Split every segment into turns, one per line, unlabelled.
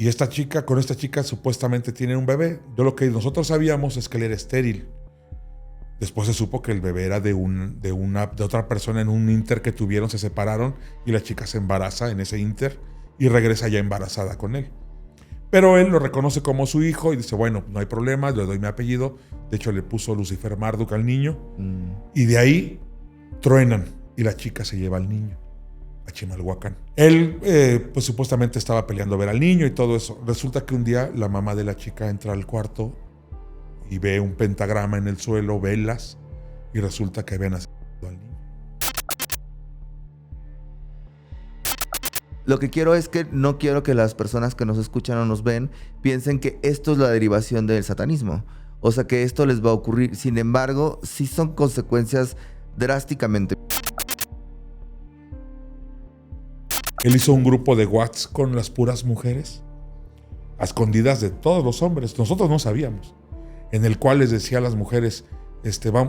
Y con esta chica supuestamente tienen un bebé. Yo lo que nosotros sabíamos es que él era estéril. Después se supo que el bebé era de otra persona en un inter que tuvieron, se separaron y la chica se embaraza en ese inter y regresa ya embarazada con él. Pero él lo reconoce como su hijo y dice, bueno, no hay problema, le doy mi apellido. De hecho, le puso Lucifer Marduk al niño. Y de ahí truenan y la chica se lleva al niño a Chimalhuacán. Él, pues supuestamente estaba peleando a ver al niño y todo eso. Resulta que un día la mamá de la chica entra al cuarto y ve un pentagrama en el suelo, velas, y resulta que habían asesinado al niño.
Lo que quiero es que no quiero que las personas que nos escuchan o nos ven piensen que esto es la derivación del satanismo. O sea, que esto les va a ocurrir. Sin embargo, sí son consecuencias drásticamente.
Él hizo un grupo de WhatsApp con las puras mujeres, a escondidas de todos los hombres. Nosotros no sabíamos. En el cual les decía a las mujeres,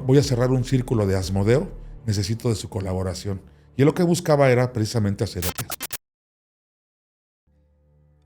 voy a cerrar un círculo de Asmodeo, necesito de su colaboración. Y él lo que buscaba era precisamente hacer esto.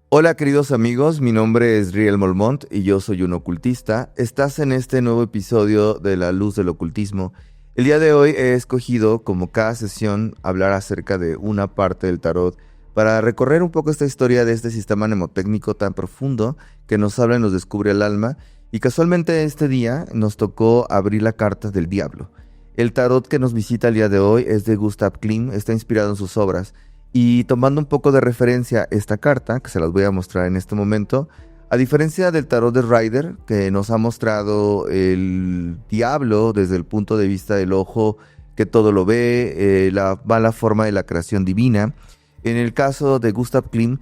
Hola queridos amigos, mi nombre es Riel Molmont y yo soy un ocultista. Estás en este nuevo episodio de La Luz del Ocultismo. El día de hoy he escogido, como cada sesión, hablar acerca de una parte del tarot para recorrer un poco esta historia de este sistema mnemotécnico tan profundo que nos habla y nos descubre el alma. Y casualmente este día nos tocó abrir la carta del diablo. El tarot que nos visita el día de hoy es de Gustav Klimt, está inspirado en sus obras. Y tomando un poco de referencia esta carta, que se las voy a mostrar en este momento, a diferencia del tarot de Rider, que nos ha mostrado el diablo desde el punto de vista del ojo que todo lo ve, la mala forma de la creación divina, en el caso de Gustav Klimt,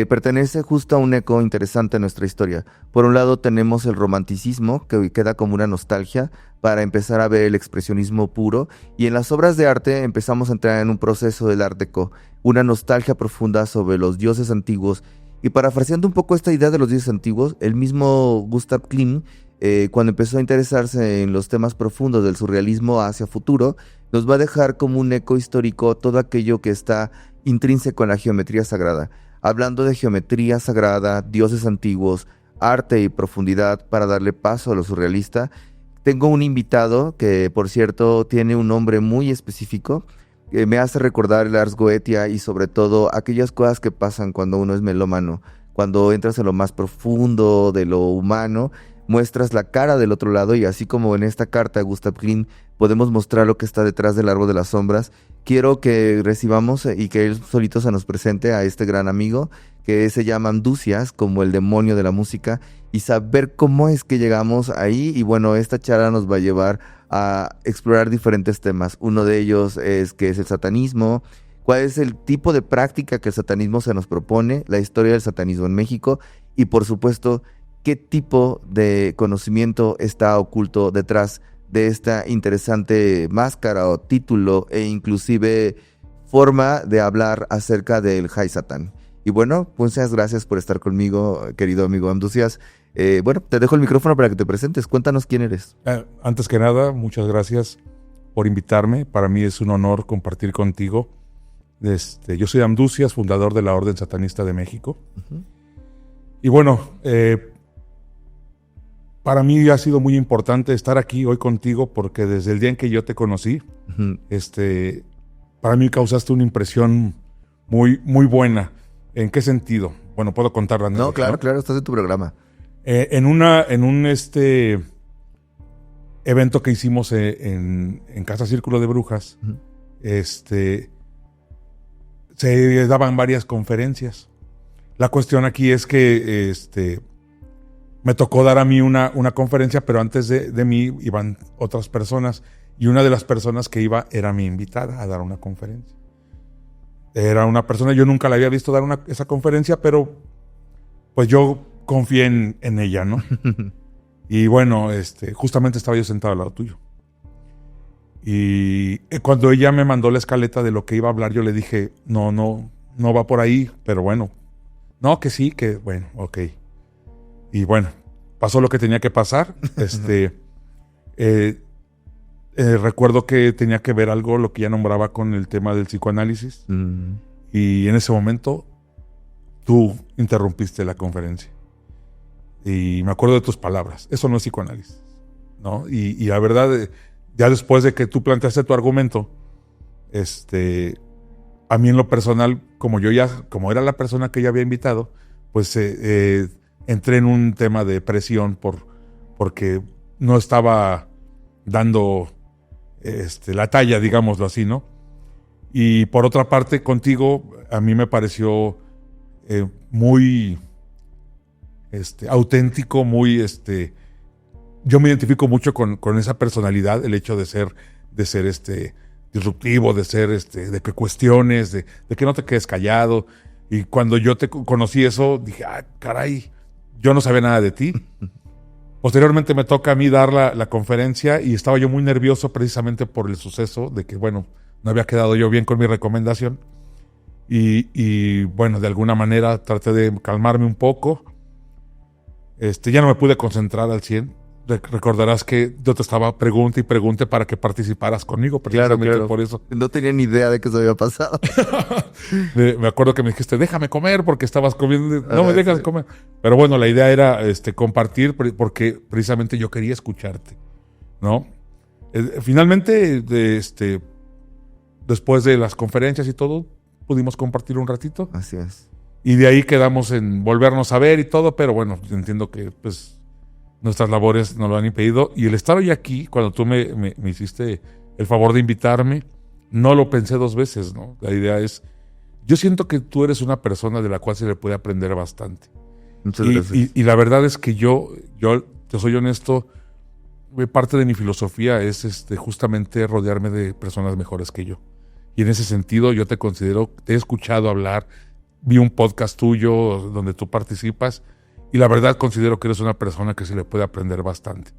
pertenece justo a un eco interesante en nuestra historia. Por un lado tenemos el romanticismo, que queda como una nostalgia para empezar a ver el expresionismo puro, y en las obras de arte empezamos a entrar en un proceso del Art Deco, una nostalgia profunda sobre los dioses antiguos. Y parafraseando un poco esta idea de los dioses antiguos, el mismo Gustav Klimt, cuando empezó a interesarse en los temas profundos del surrealismo hacia futuro, nos va a dejar como un eco histórico todo aquello que está intrínseco en la geometría sagrada. Hablando de geometría sagrada, dioses antiguos, arte y profundidad para darle paso a lo surrealista, tengo un invitado que, por cierto, tiene un nombre muy específico que me hace recordar el Ars Goetia y sobre todo aquellas cosas que pasan cuando uno es melómano, cuando entras en lo más profundo de lo humano, muestras la cara del otro lado y así como en esta carta de Gustav Klimt podemos mostrar lo que está detrás del árbol de las sombras. Quiero que recibamos y que él solito se nos presente a este gran amigo que se llama Amducias, como el demonio de la música, y saber cómo es que llegamos ahí. Y bueno, esta charla nos va a llevar a explorar diferentes temas. Uno de ellos es qué es el satanismo, cuál es el tipo de práctica que el satanismo se nos propone, la historia del satanismo en México y por supuesto qué tipo de conocimiento está oculto detrás de esta interesante máscara o título e inclusive forma de hablar acerca del High Satan. Y bueno, muchas gracias por estar conmigo, querido amigo Amducias. Bueno, te dejo el micrófono para que te presentes. Cuéntanos quién eres.
Antes que nada, muchas gracias por invitarme. Para mí es un honor compartir contigo. Yo soy Amducias, fundador de la Orden Satanista de México. Uh-huh. Y bueno, para mí ha sido muy importante estar aquí hoy contigo porque desde el día en que yo te conocí, uh-huh, para mí causaste una impresión muy, muy buena. ¿En qué sentido? Bueno, puedo contar la anécdota.
No, claro, claro, estás en tu programa.
En un evento que hicimos en Casa Círculo de Brujas, uh-huh, se daban varias conferencias. La cuestión aquí es que me tocó dar a mí una conferencia, pero antes de mí iban otras personas y una de las personas que iba era mi invitada a dar una conferencia. Era una persona, yo nunca la había visto dar esa conferencia, pero pues yo confié en ella, ¿no? Y bueno, justamente estaba yo sentado al lado tuyo. Y cuando ella me mandó la escaleta de lo que iba a hablar, yo le dije, no va por ahí, pero bueno. No, que sí, que bueno, ok. Y bueno, pasó lo que tenía que pasar. Recuerdo que tenía que ver algo, lo que ella nombraba con el tema del psicoanálisis. Y en ese momento tú interrumpiste la conferencia. Y me acuerdo de tus palabras. Eso no es psicoanálisis, ¿no? Y la verdad, ya después de que tú planteaste tu argumento, a mí en lo personal, como era la persona que ya había invitado, pues entré en un tema de presión porque no estaba dando la talla, digámoslo así, ¿no? Y por otra parte, contigo, a mí me pareció muy auténtico, muy yo me identifico mucho con esa personalidad, el hecho de ser disruptivo, de ser de que cuestiones, de que no te quedes callado. Y cuando yo te conocí eso, dije, caray, yo no sabía nada de ti. Posteriormente me toca a mí dar la conferencia y estaba yo muy nervioso precisamente por el suceso de que, bueno, no había quedado yo bien con mi recomendación. Y bueno, de alguna manera traté de calmarme un poco. Ya no me pude concentrar al 100. Recordarás que yo te estaba pregunte para que participaras conmigo, precisamente claro. Por eso.
No tenía ni idea de que eso había pasado.
Me acuerdo que me dijiste, déjame comer porque estabas comiendo. No me dejas comer. Pero bueno, la idea era compartir porque precisamente yo quería escucharte, ¿no? Finalmente, después de las conferencias y todo, pudimos compartir un ratito.
Así es.
Y de ahí quedamos en volvernos a ver y todo, pero bueno, entiendo que pues nuestras labores nos lo han impedido. Y el estar hoy aquí, cuando tú me hiciste el favor de invitarme, no lo pensé dos veces, ¿no? La idea es, yo siento que tú eres una persona de la cual se le puede aprender bastante.
Muchas gracias.
Y la verdad es que yo te soy honesto, parte de mi filosofía es justamente rodearme de personas mejores que yo. Y en ese sentido yo te considero, te he escuchado hablar, vi un podcast tuyo donde tú participas y la verdad considero que eres una persona que se le puede aprender bastante.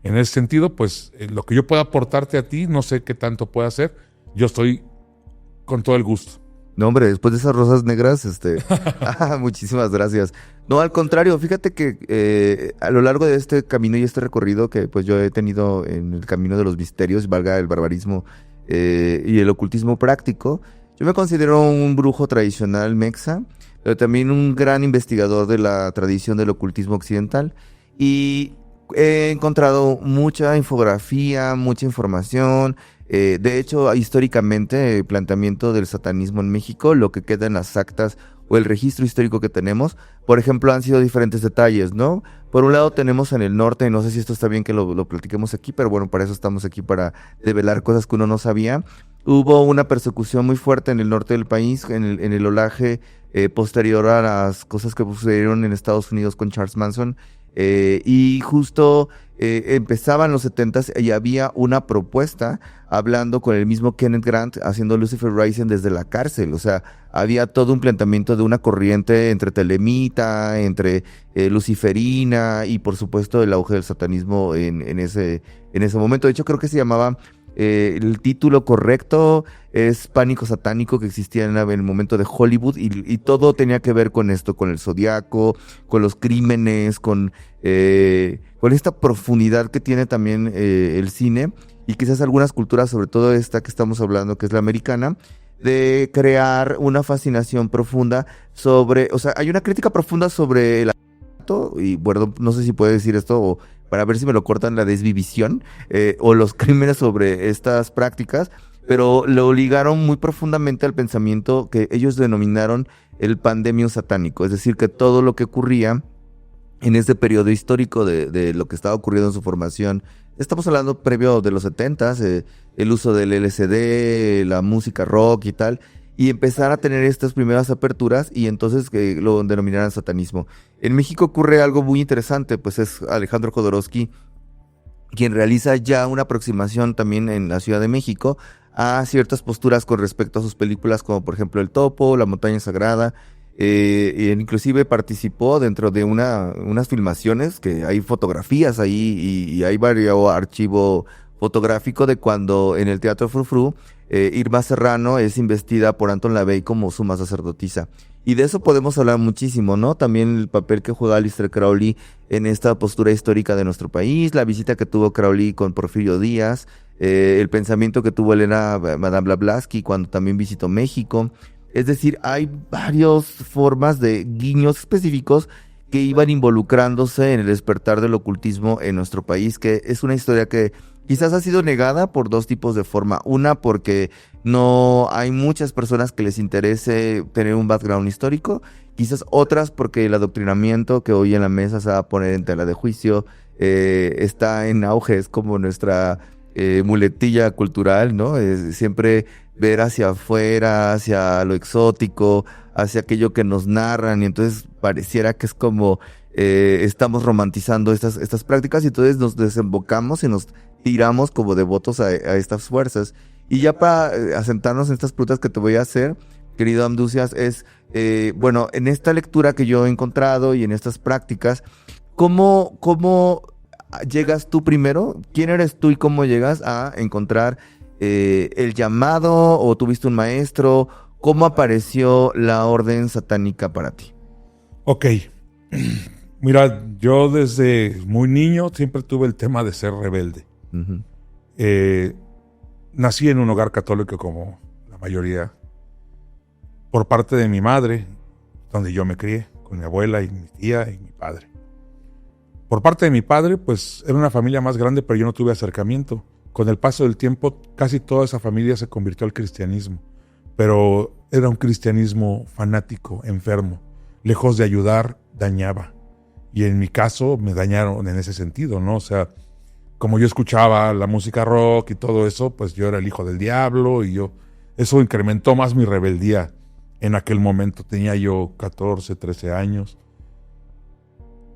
En ese sentido, pues lo que yo pueda aportarte a ti, no sé qué tanto pueda hacer, yo estoy con todo el gusto.
No, hombre, después de esas rosas negras, muchísimas gracias. No, al contrario, fíjate que a lo largo de este camino y este recorrido que pues yo he tenido en el camino de los misterios, valga el barbarismo y el ocultismo práctico, yo me considero un brujo tradicional mexa, pero también un gran investigador de la tradición del ocultismo occidental. Y he encontrado mucha infografía, mucha información. De hecho, históricamente, el planteamiento del satanismo en México, lo que queda en las actas o el registro histórico que tenemos, por ejemplo, han sido diferentes detalles, ¿no? Por un lado tenemos en el norte, no sé si esto está bien que lo platiquemos aquí, pero bueno, para eso estamos aquí, para develar cosas que uno no sabía. Hubo una persecución muy fuerte en el norte del país, en el olaje posterior a las cosas que sucedieron en Estados Unidos con Charles Manson, y justo empezaban los 70s y había una propuesta hablando con el mismo Kenneth Grant haciendo Lucifer Rising desde la cárcel. O sea, había todo un planteamiento de una corriente entre telemita, entre luciferina y por supuesto el auge del satanismo en ese momento. De hecho, creo que se llamaba el título correcto es Pánico Satánico, que existía en el momento de Hollywood, y todo tenía que ver con esto, con el zodiaco, con los crímenes, con esta profundidad que tiene también el cine, y quizás algunas culturas, sobre todo esta que estamos hablando, que es la americana, de crear una fascinación profunda sobre, o sea, hay una crítica profunda sobre el asesinato, y bueno, no sé si puedo decir esto, o para ver si me lo cortan, la desvivisión, o los crímenes sobre estas prácticas, pero lo ligaron muy profundamente al pensamiento que ellos denominaron el pandemio satánico, es decir, que todo lo que ocurría en ese periodo histórico de lo que estaba ocurriendo en su formación, estamos hablando previo de los 70s, el uso del LSD, la música rock y tal, y empezar a tener estas primeras aperturas y entonces que lo denominaran satanismo. En México ocurre algo muy interesante, pues es Alejandro Jodorowsky quien realiza ya una aproximación también en la Ciudad de México a ciertas posturas con respecto a sus películas, como por ejemplo El Topo, La Montaña Sagrada, inclusive participó dentro de unas filmaciones, que hay fotografías ahí y hay varios archivo fotográfico de cuando en el Teatro Frufru Irma Serrano es investida por Anton LaVey como suma sacerdotisa. Y de eso podemos hablar muchísimo, ¿no? También el papel que juega Aleister Crowley en esta postura histórica de nuestro país, la visita que tuvo Crowley con Porfirio Díaz, el pensamiento que tuvo Elena Madame Blavatsky cuando también visitó México, Es decir, hay varias formas de guiños específicos que iban involucrándose en el despertar del ocultismo en nuestro país, que es una historia que quizás ha sido negada por dos tipos de forma. Una, porque no hay muchas personas que les interese tener un background histórico. Quizás otras porque el adoctrinamiento que hoy en la mesa se va a poner en tela de juicio está en auge. Es como nuestra muletilla cultural, ¿no? Siempre ver hacia afuera, hacia lo exótico, hacia aquello que nos narran, y entonces pareciera que es como estamos romantizando estas prácticas, y entonces nos desembocamos y nos tiramos como devotos a estas fuerzas. Y ya para asentarnos en estas preguntas que te voy a hacer, querido Amducias, es, bueno, en esta lectura que yo he encontrado y en estas prácticas, ¿cómo llegas tú primero? ¿Quién eres tú y cómo llegas a encontrar el llamado, o tuviste un maestro? ¿Cómo apareció la orden satánica para ti?
Ok. Mira, yo desde muy niño siempre tuve el tema de ser rebelde.
Uh-huh.
Nací en un hogar católico como la mayoría, por parte de mi madre, donde yo me crié, con mi abuela y mi tía y mi padre. Por parte de mi padre, pues era una familia más grande, pero yo no tuve acercamiento. Con el paso del tiempo, casi toda esa familia se convirtió al cristianismo, pero era un cristianismo fanático, enfermo. Lejos de ayudar, dañaba. Y en mi caso me dañaron en ese sentido, ¿no? O sea, como yo escuchaba la música rock y todo eso, pues yo era el hijo del diablo, y eso incrementó más mi rebeldía. En aquel momento tenía yo 14, 13 años.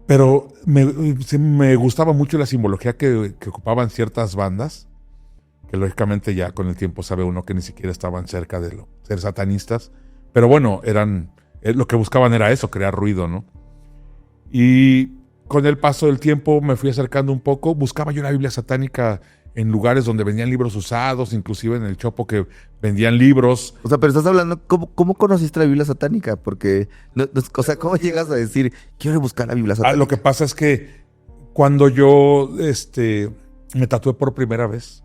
Pero me gustaba mucho la simbología que ocupaban ciertas bandas, que lógicamente ya con el tiempo sabe uno que ni siquiera estaban cerca de ser satanistas. Pero bueno, lo que buscaban era eso, crear ruido, ¿no? Y con el paso del tiempo me fui acercando un poco. Buscaba yo una Biblia satánica en lugares donde vendían libros usados, inclusive en el Chopo, que vendían libros.
O sea, pero estás hablando, ¿cómo conociste la Biblia satánica? Porque, o sea, ¿cómo llegas a decir, quiero buscar la Biblia satánica?
Lo que pasa es que cuando yo me tatué por primera vez,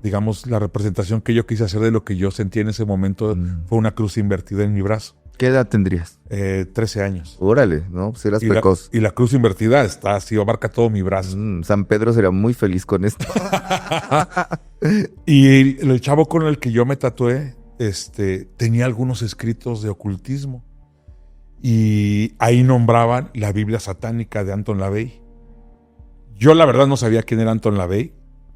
digamos, la representación que yo quise hacer de lo que yo sentí en ese momento fue una cruz invertida en mi brazo.
¿Qué edad tendrías?
13 años.
Órale, ¿no? Pues eras precoz.
Y la cruz invertida está así, abarca todo mi brazo.
San Pedro sería muy feliz con esto.
Y el chavo con el que yo me tatué, tenía algunos escritos de ocultismo. Y ahí nombraban la Biblia satánica de Anton LaVey. Yo la verdad no sabía quién era Anton LaVey.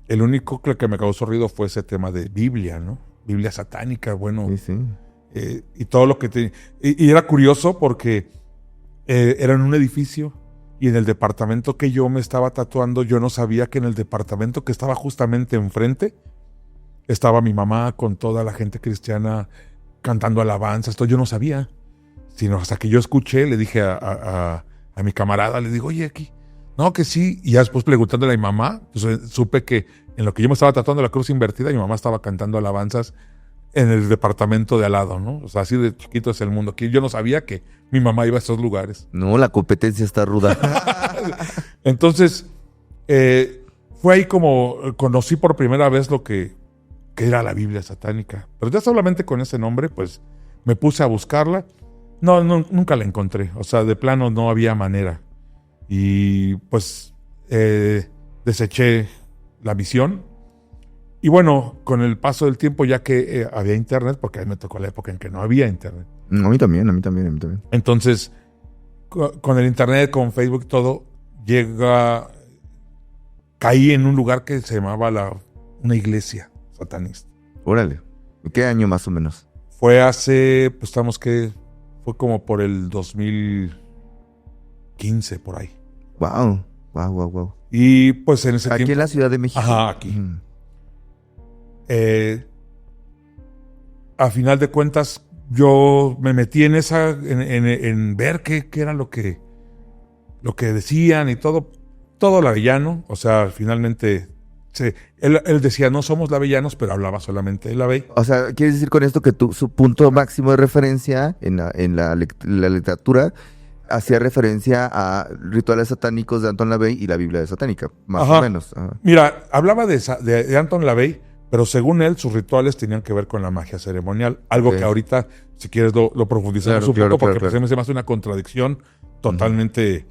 El único que me causó ruido fue ese tema de Biblia, ¿no? Biblia satánica, bueno.
Sí, sí.
Y todo lo que tenía. Y era curioso porque era en un edificio, y en el departamento que yo me estaba tatuando, yo no sabía que en el departamento que estaba justamente enfrente estaba mi mamá con toda la gente cristiana cantando alabanzas. Yo no sabía, sino hasta que yo escuché, le dije a mi camarada, le digo, oye, aquí, no, que sí. Y ya después preguntándole a mi mamá, pues, supe que en lo que yo me estaba tatuando la cruz invertida, mi mamá estaba cantando alabanzas en el departamento de al lado, ¿no? O sea, así de chiquito es el mundo. Yo no sabía que mi mamá iba a esos lugares.
No, la competencia está ruda.
Entonces, fue ahí como conocí por primera vez lo que era la Biblia satánica. Pero ya solamente con ese nombre, pues, me puse a buscarla. No, nunca la encontré. O sea, de plano no había manera. Y, pues, deseché la misión. Y bueno, con el paso del tiempo, ya que había internet, porque a mí me tocó la época en que no había internet.
A mí también.
Entonces, con el internet, con Facebook, todo, caí en un lugar que se llamaba una iglesia satanista.
Órale. ¿Qué año más o menos?
Fue hace, pues fue como por el 2015, por ahí.
Wow.
Y pues en ese
tiempo... Aquí en la Ciudad de México.
Ajá, aquí. A final de cuentas, yo me metí en ver qué era lo que decían y todo lavellano. O sea, finalmente él decía, no somos lavellanos, pero hablaba solamente de LaVey.
O sea, ¿quieres decir con esto que su punto máximo de referencia en la literatura hacía referencia a rituales satánicos de Anton LaVey y la Biblia satánica, más o menos? Ajá.
Mira, hablaba de Anton LaVey, Pero según él, sus rituales tenían que ver con la magia ceremonial. Algo
Ok.
que ahorita, si quieres, lo profundizamos
Claro,
un
claro,
poco, porque
claro,
pues,
claro.
se me hace una contradicción totalmente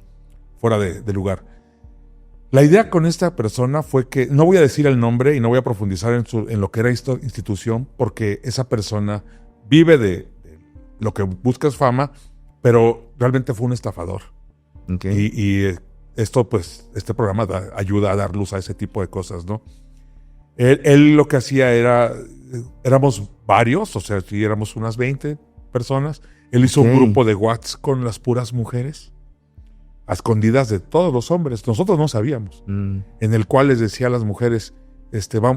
fuera de lugar. La idea con esta persona fue que, no voy a decir el nombre y no voy a profundizar en lo que era esta institución, porque esa persona vive de lo que busca es fama, pero realmente fue un estafador.
Ok.
Esto, pues, este programa ayuda a dar luz a ese tipo de cosas, ¿no? Él lo que hacía éramos varios, o sea, si éramos unas 20 personas. Él hizo un
Ok.
grupo de WhatsApp con las puras mujeres, a escondidas de todos los hombres. Nosotros no sabíamos.
Mm.
En el cual les decía a las mujeres,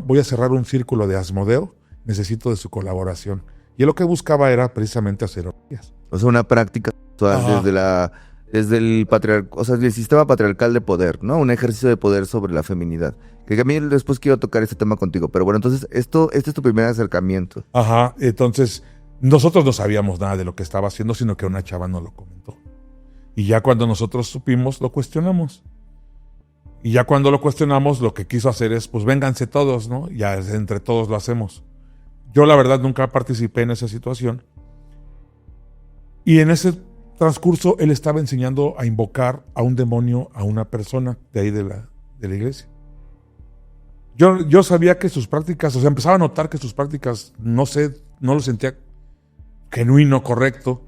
voy a cerrar un círculo de Asmodeo, necesito de su colaboración. Y él lo que buscaba era precisamente hacer orgías.
O sea, una práctica sexual
Ajá.
desde el o sea, el sistema patriarcal de poder, ¿no? Un ejercicio de poder sobre la feminidad. Que a mí después quiero tocar este tema contigo. Pero bueno, entonces, este es tu primer acercamiento.
Ajá, entonces nosotros no sabíamos nada de lo que estaba haciendo, sino que una chava nos lo comentó. Y ya cuando nosotros supimos, lo cuestionamos. Y ya cuando lo cuestionamos, lo que quiso hacer es, pues vénganse todos, ¿no? Ya entre todos lo hacemos. Yo la verdad nunca participé en esa situación. Y en ese transcurso él estaba enseñando a invocar a un demonio a una persona de ahí de la iglesia. Yo sabía que sus prácticas, o sea, empezaba a notar que sus prácticas, no sé, no lo sentía genuino, correcto.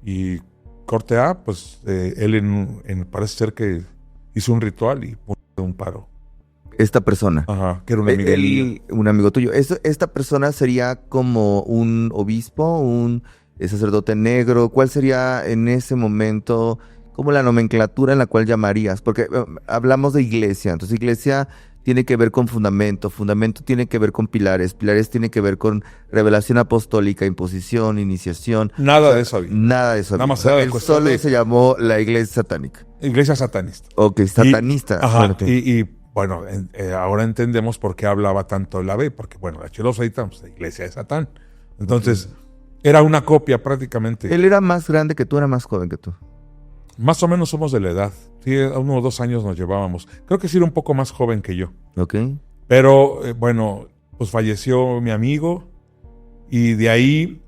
Y corte A, pues él parece ser que hizo un ritual y puso un paro.
Esta persona.
Ajá, que era un amigo mío.
Un amigo tuyo. Esta persona sería como un obispo, un sacerdote negro. ¿Cuál sería en ese momento como la nomenclatura en la cual llamarías? Porque hablamos de iglesia. Entonces, iglesia tiene que ver con fundamento. Fundamento tiene que ver con pilares. Pilares tiene que ver con revelación apostólica, imposición, iniciación.
Nada de eso había.
Nada de eso.
Nada
había.
más
O sea,
era
él
cuestión
solo
de
se llamó la iglesia satánica.
iglesia satanista.
Ok, satanista.
Ajá,
Bueno, ok.
bueno, ahora entendemos por qué hablaba tanto la B, porque bueno, la Chelosaita, pues, la iglesia de Satán. Entonces, era una copia prácticamente.
Él era más grande que tú, era más joven que tú.
Más o menos somos de la edad. Sí, a 1 o 2 años nos llevábamos. Creo que sí era un poco más joven que yo.
Ok.
Pero, bueno, pues falleció mi amigo y de ahí,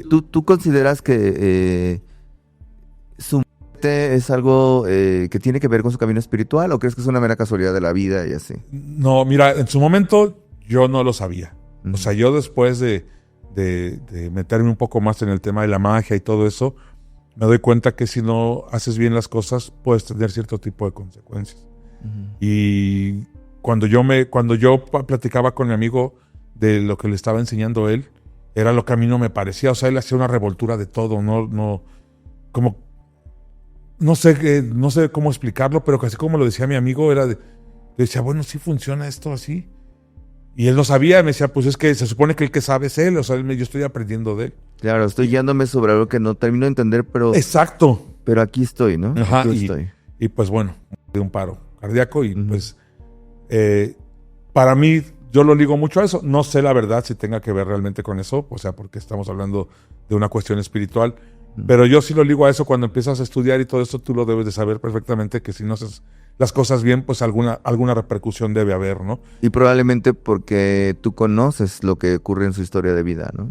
¿Tú consideras que su muerte es algo que tiene que ver con su camino espiritual o crees que es una mera casualidad de la vida y así?
no, mira, en su momento yo no lo sabía.
Ujú.
O sea, yo después de meterme un poco más en el tema de la magia y todo eso, me doy cuenta que si no haces bien las cosas, puedes tener cierto tipo de consecuencias.
Ujú.
Y cuando yo platicaba con mi amigo de lo que le estaba enseñando él, era lo que a mí no me parecía. O sea, él hacía una revoltura de todo, como, no sé cómo explicarlo, pero casi como lo decía mi amigo, decía, bueno, sí funciona esto así. Y él no sabía, me decía, pues es que se supone que el que sabe es él, o sea, yo estoy aprendiendo de él.
Claro, estoy guiándome sobre algo que no termino de entender,
Exacto.
pero aquí estoy, ¿no?
Ajá,
Aquí estoy.
y pues bueno, de un paro cardíaco y
Ujú.
pues para mí, yo lo ligo mucho a eso. No sé la verdad si tenga que ver realmente con eso, o sea, porque estamos hablando de una cuestión espiritual, pero yo sí lo ligo a eso. Cuando empiezas a estudiar y todo esto, tú lo debes de saber perfectamente que si no haces las cosas bien, pues alguna repercusión debe haber, ¿no?
Y probablemente porque tú conoces lo que ocurre en su historia de vida, ¿no?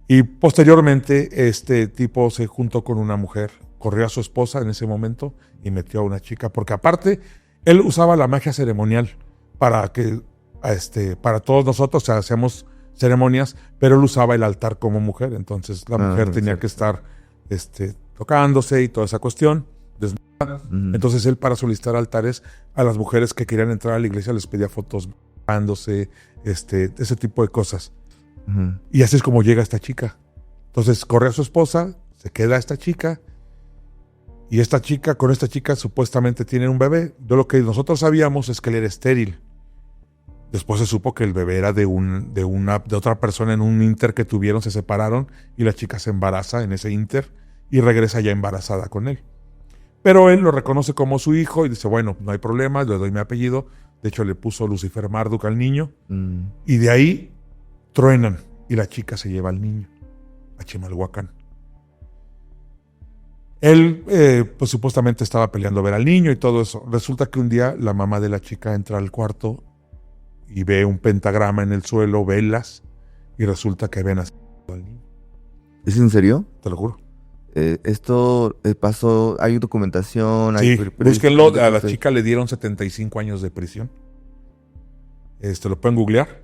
Y posteriormente este tipo se juntó con una mujer, corrió a su esposa en ese momento y metió a una chica, porque aparte él usaba la magia ceremonial para que para todos nosotros, o sea, hacíamos ceremonias, pero él usaba el altar como mujer, entonces la mujer tenía
cierto.
que estar tocándose y toda esa cuestión.
Ujú.
Entonces él, para solicitar altares a las mujeres que querían entrar a la iglesia, les pedía fotos tocándose, ese tipo de cosas.
Ujú.
Y así es como llega esta chica. Entonces corre a su esposa, se queda esta chica, y con esta chica supuestamente tienen un bebé. De lo que nosotros sabíamos es que él era estéril. Después se supo que el bebé era de otra persona en un inter que tuvieron, se separaron, y la chica se embaraza en ese inter y regresa ya embarazada con él. Pero él lo reconoce como su hijo y dice, bueno, no hay problema, le doy mi apellido. De hecho, le puso Lucifer Marduk al niño.
Mm.
Y de ahí truenan y la chica se lleva al niño a Chimalhuacán. Él, pues supuestamente estaba peleando a ver al niño y todo eso. Resulta que un día la mamá de la chica entra al cuarto y ve un pentagrama en el suelo, velas, y resulta que habían asesinado al niño.
¿Es en serio?
Te lo juro.
Esto pasó, hay documentación.
Sí,
Hay
búsquenlo, a la chica le dieron 75 años de prisión. Lo pueden googlear.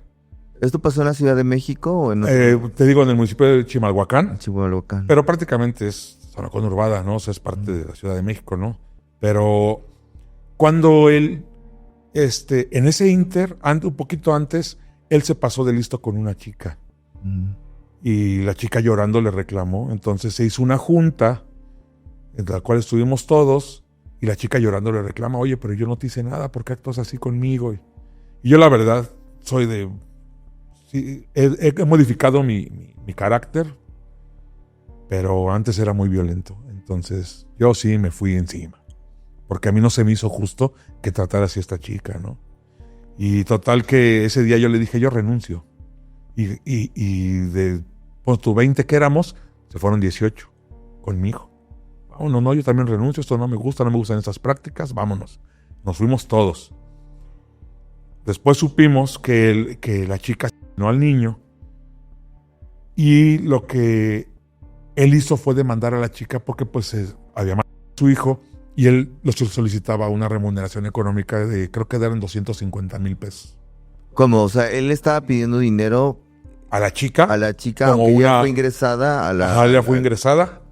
¿Esto pasó en la Ciudad de México o en
Te digo, en el municipio de Chimalhuacán.
Chihuahua?
Pero prácticamente es zona conurbada, ¿no? O sea, es parte de la Ciudad de México, ¿no? Pero cuando él, en ese inter, un poquito antes, él se pasó de listo con una chica. Y la chica llorando le reclamó. Entonces se hizo una junta en la cual estuvimos todos y la chica llorando le reclama, oye, pero yo no te hice nada, ¿por qué actúas así conmigo? Y yo la verdad soy de... Sí, he modificado mi carácter, pero antes era muy violento. Entonces yo sí me fui encima, porque a mí no se me hizo justo que tratara así a esta chica, ¿no? Y total que ese día yo le dije, yo renuncio. Y de tu 20 que éramos, se fueron 18 conmigo. Vámonos, no, yo también renuncio, esto no me gusta, no me gustan estas prácticas, vámonos. Nos fuimos todos. Después supimos que la chica asesinó al niño y lo que él hizo fue demandar a la chica porque pues había matado a su hijo y él lo solicitaba una remuneración económica de, creo que eran 250,000 pesos.
¿Cómo? O sea, él estaba pidiendo dinero
a la chica.
A la chica, aunque ella fue ingresada a la...
Ajá, ella fue ingresada.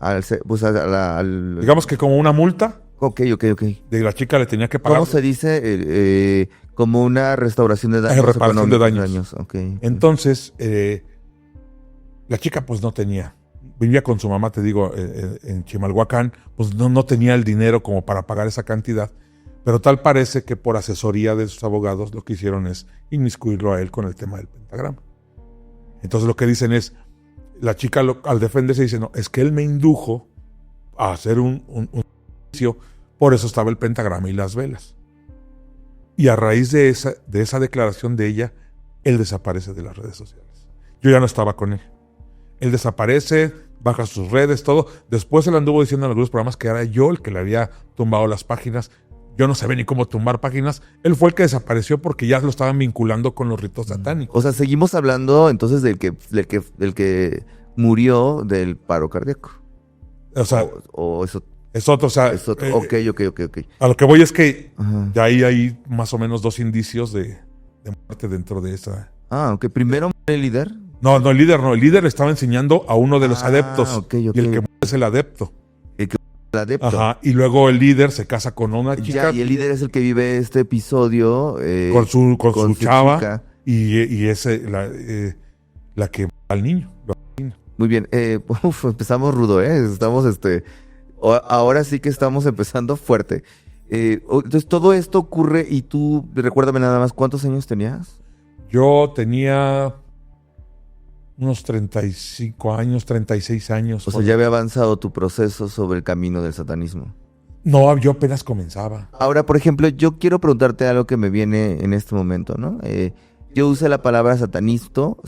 Digamos
que como una multa.
Ok.
De la chica le tenía que pagar.
¿Cómo se dice? Como una restauración de daños.
Reparación de daños.
Okay.
Entonces, la chica pues no tenía. Vivía con su mamá, te digo, en Chimalhuacán. Pues no tenía el dinero como para pagar esa cantidad. Pero tal parece que por asesoría de sus abogados lo que hicieron es inmiscuirlo a él con el tema del pentagrama. Entonces lo que dicen es, la chica al defenderse dice, no, es que él me indujo a hacer un juicio, por eso estaba el pentagrama y las velas. Y a raíz de esa declaración de ella, él desaparece de las redes sociales. Yo ya no estaba con él. Él desaparece, baja sus redes, todo. Después él anduvo diciendo en algunos programas que era yo el que le había tumbado las páginas. Yo no sabía ni cómo tumbar páginas. Él fue el que desapareció porque ya lo estaban vinculando con los ritos satánicos.
O sea, seguimos hablando entonces del que murió del paro cardíaco.
O sea,
o eso
es otro. O sea,
es otro. Ok.
A lo que voy es que ya ahí hay más o menos 2 indicios de muerte dentro de esa.
Ok. Primero muere el líder.
No, el líder no. El líder estaba enseñando a uno de los adeptos.
Okay.
Y el que muere es el adepto.
El adepto.
Ajá, y luego el líder se casa con una chica.
Y el líder es el que vive este episodio
con su chava chica. Y es la que mata al niño.
Muy bien, empezamos rudo, estamos ahora sí que estamos empezando fuerte. Entonces todo esto ocurre y tú, recuérdame nada más, ¿cuántos años tenías?
Yo tenía unos 35 años, 36 años.
O sea, ya había avanzado tu proceso sobre el camino del satanismo.
No, yo apenas comenzaba.
Ahora, por ejemplo, yo quiero preguntarte algo que me viene en este momento, ¿no? Yo usé la palabra satanismo,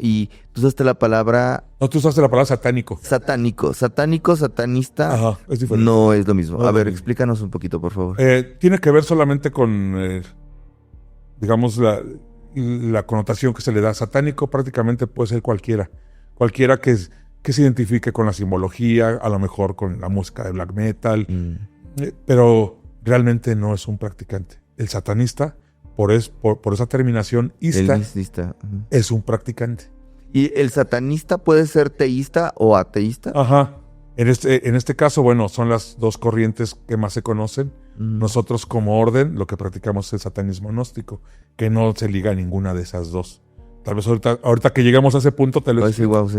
y tú usaste la palabra...
No, tú usaste la palabra satánico.
Satánico, satanista.
Ajá, es diferente.
No es lo mismo.
No,
a ver, explícanos un poquito, por favor.
Tiene que ver solamente con, digamos, la connotación que se le da. Satánico prácticamente puede ser cualquiera que se identifique con la simbología, a lo mejor con la música de black metal, pero realmente no es un practicante. El satanista, por esa terminación ista, es un practicante.
¿Y el satanista puede ser teísta o ateísta?
Ajá. En este caso, bueno, son las 2 corrientes que más se conocen. Nosotros como orden lo que practicamos es el satanismo gnóstico, que no se liga a ninguna de esas 2. Tal vez ahorita que llegamos a ese punto te lo explico.
Wow, sí.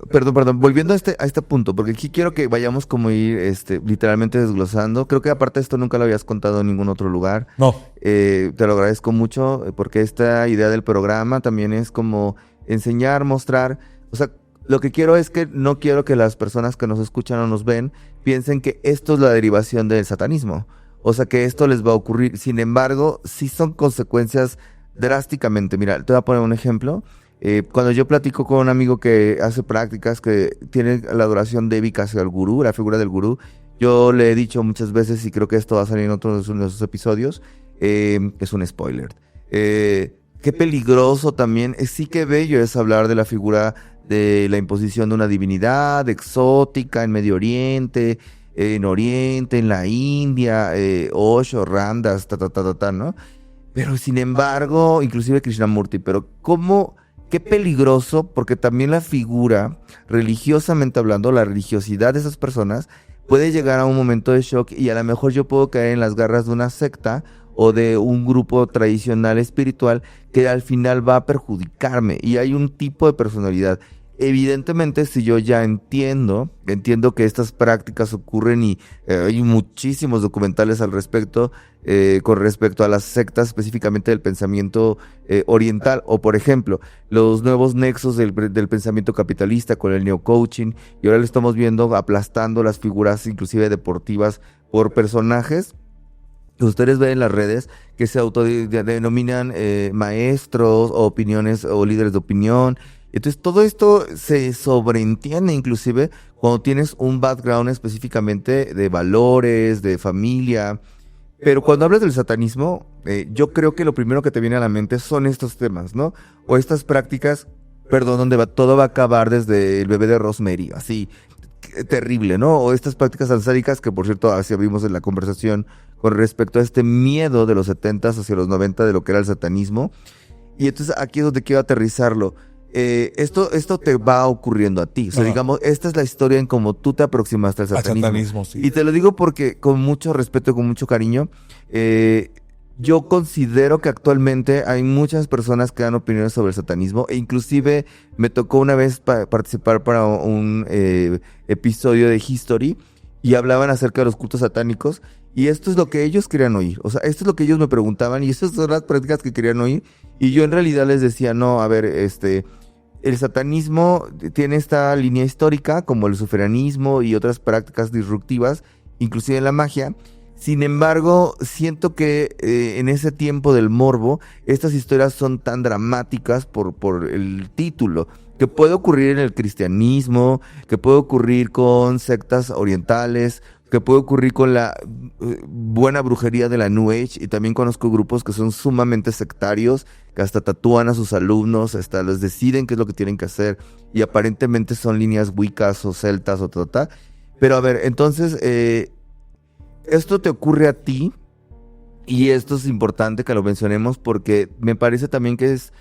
Perdón, volviendo a este punto, porque aquí quiero que vayamos como ir literalmente desglosando. Creo que aparte de esto nunca lo habías contado en ningún otro lugar.
No.
Te lo agradezco mucho, porque esta idea del programa también es como enseñar, mostrar. O sea, lo que quiero es que no quiero que las personas que nos escuchan o nos ven piensen que esto es la derivación del satanismo. O sea, que esto les va a ocurrir. Sin embargo, sí son consecuencias drásticamente. Mira, te voy a poner un ejemplo. Cuando yo platico con un amigo que hace prácticas, que tiene la adoración débica hacia el gurú, la figura del gurú, yo le he dicho muchas veces, y creo que esto va a salir en otros de sus episodios, es un spoiler. Qué peligroso también, sí que bello es hablar de la figura de la imposición de una divinidad exótica en Medio Oriente, en Oriente, en la India, Osho, Ramdas, ¿no? Pero sin embargo, inclusive Krishnamurti, pero qué peligroso, porque también la figura, religiosamente hablando, la religiosidad de esas personas puede llegar a un momento de shock y a lo mejor yo puedo caer en las garras de una secta o de un grupo tradicional espiritual que al final va a perjudicarme. Y hay un tipo de personalidad. Evidentemente, si yo ya entiendo que estas prácticas ocurren y hay muchísimos documentales al respecto, con respecto a las sectas específicamente del pensamiento oriental, o por ejemplo, los nuevos nexos del pensamiento capitalista con el neo-coaching, y ahora lo estamos viendo aplastando las figuras inclusive deportivas por personajes que ustedes ven en las redes que se autodenominan maestros o opiniones o líderes de opinión. Entonces todo esto se sobreentiende inclusive cuando tienes un background específicamente de valores, de familia. Pero cuando hablas del satanismo, yo creo que lo primero que te viene a la mente son estos temas, ¿no? O estas prácticas, donde todo va a acabar desde el bebé de Rosemary, así, terrible, ¿no? O estas prácticas ansáricas que, por cierto, así vimos en la conversación con respecto a este miedo de los 70s hacia los 90 de lo que era el satanismo. Y entonces aquí es donde quiero aterrizarlo. Esto te va ocurriendo a ti. O sea, digamos, esta es la historia en cómo tú te aproximaste al satanismo.
Sí.
Y te lo digo porque con mucho respeto y con mucho cariño, yo considero que actualmente hay muchas personas que dan opiniones sobre el satanismo e inclusive me tocó una vez participar para un episodio de History y hablaban acerca de los cultos satánicos y esto es lo que ellos querían oír. O sea, esto es lo que ellos me preguntaban y estas son las prácticas que querían oír y yo en realidad les decía, no, a ver, el satanismo tiene esta línea histórica como el sufranismo y otras prácticas disruptivas, inclusive la magia. Sin embargo, siento que en ese tiempo del morbo, estas historias son tan dramáticas por el título, que puede ocurrir en el cristianismo, que puede ocurrir con sectas orientales, que puede ocurrir con la buena brujería de la New Age, y también conozco grupos que son sumamente sectarios, que hasta tatúan a sus alumnos, hasta les deciden qué es lo que tienen que hacer, y aparentemente son líneas wiccas o celtas o tal. Pero a ver, entonces, esto te ocurre a ti, y esto es importante que lo mencionemos porque me parece también que es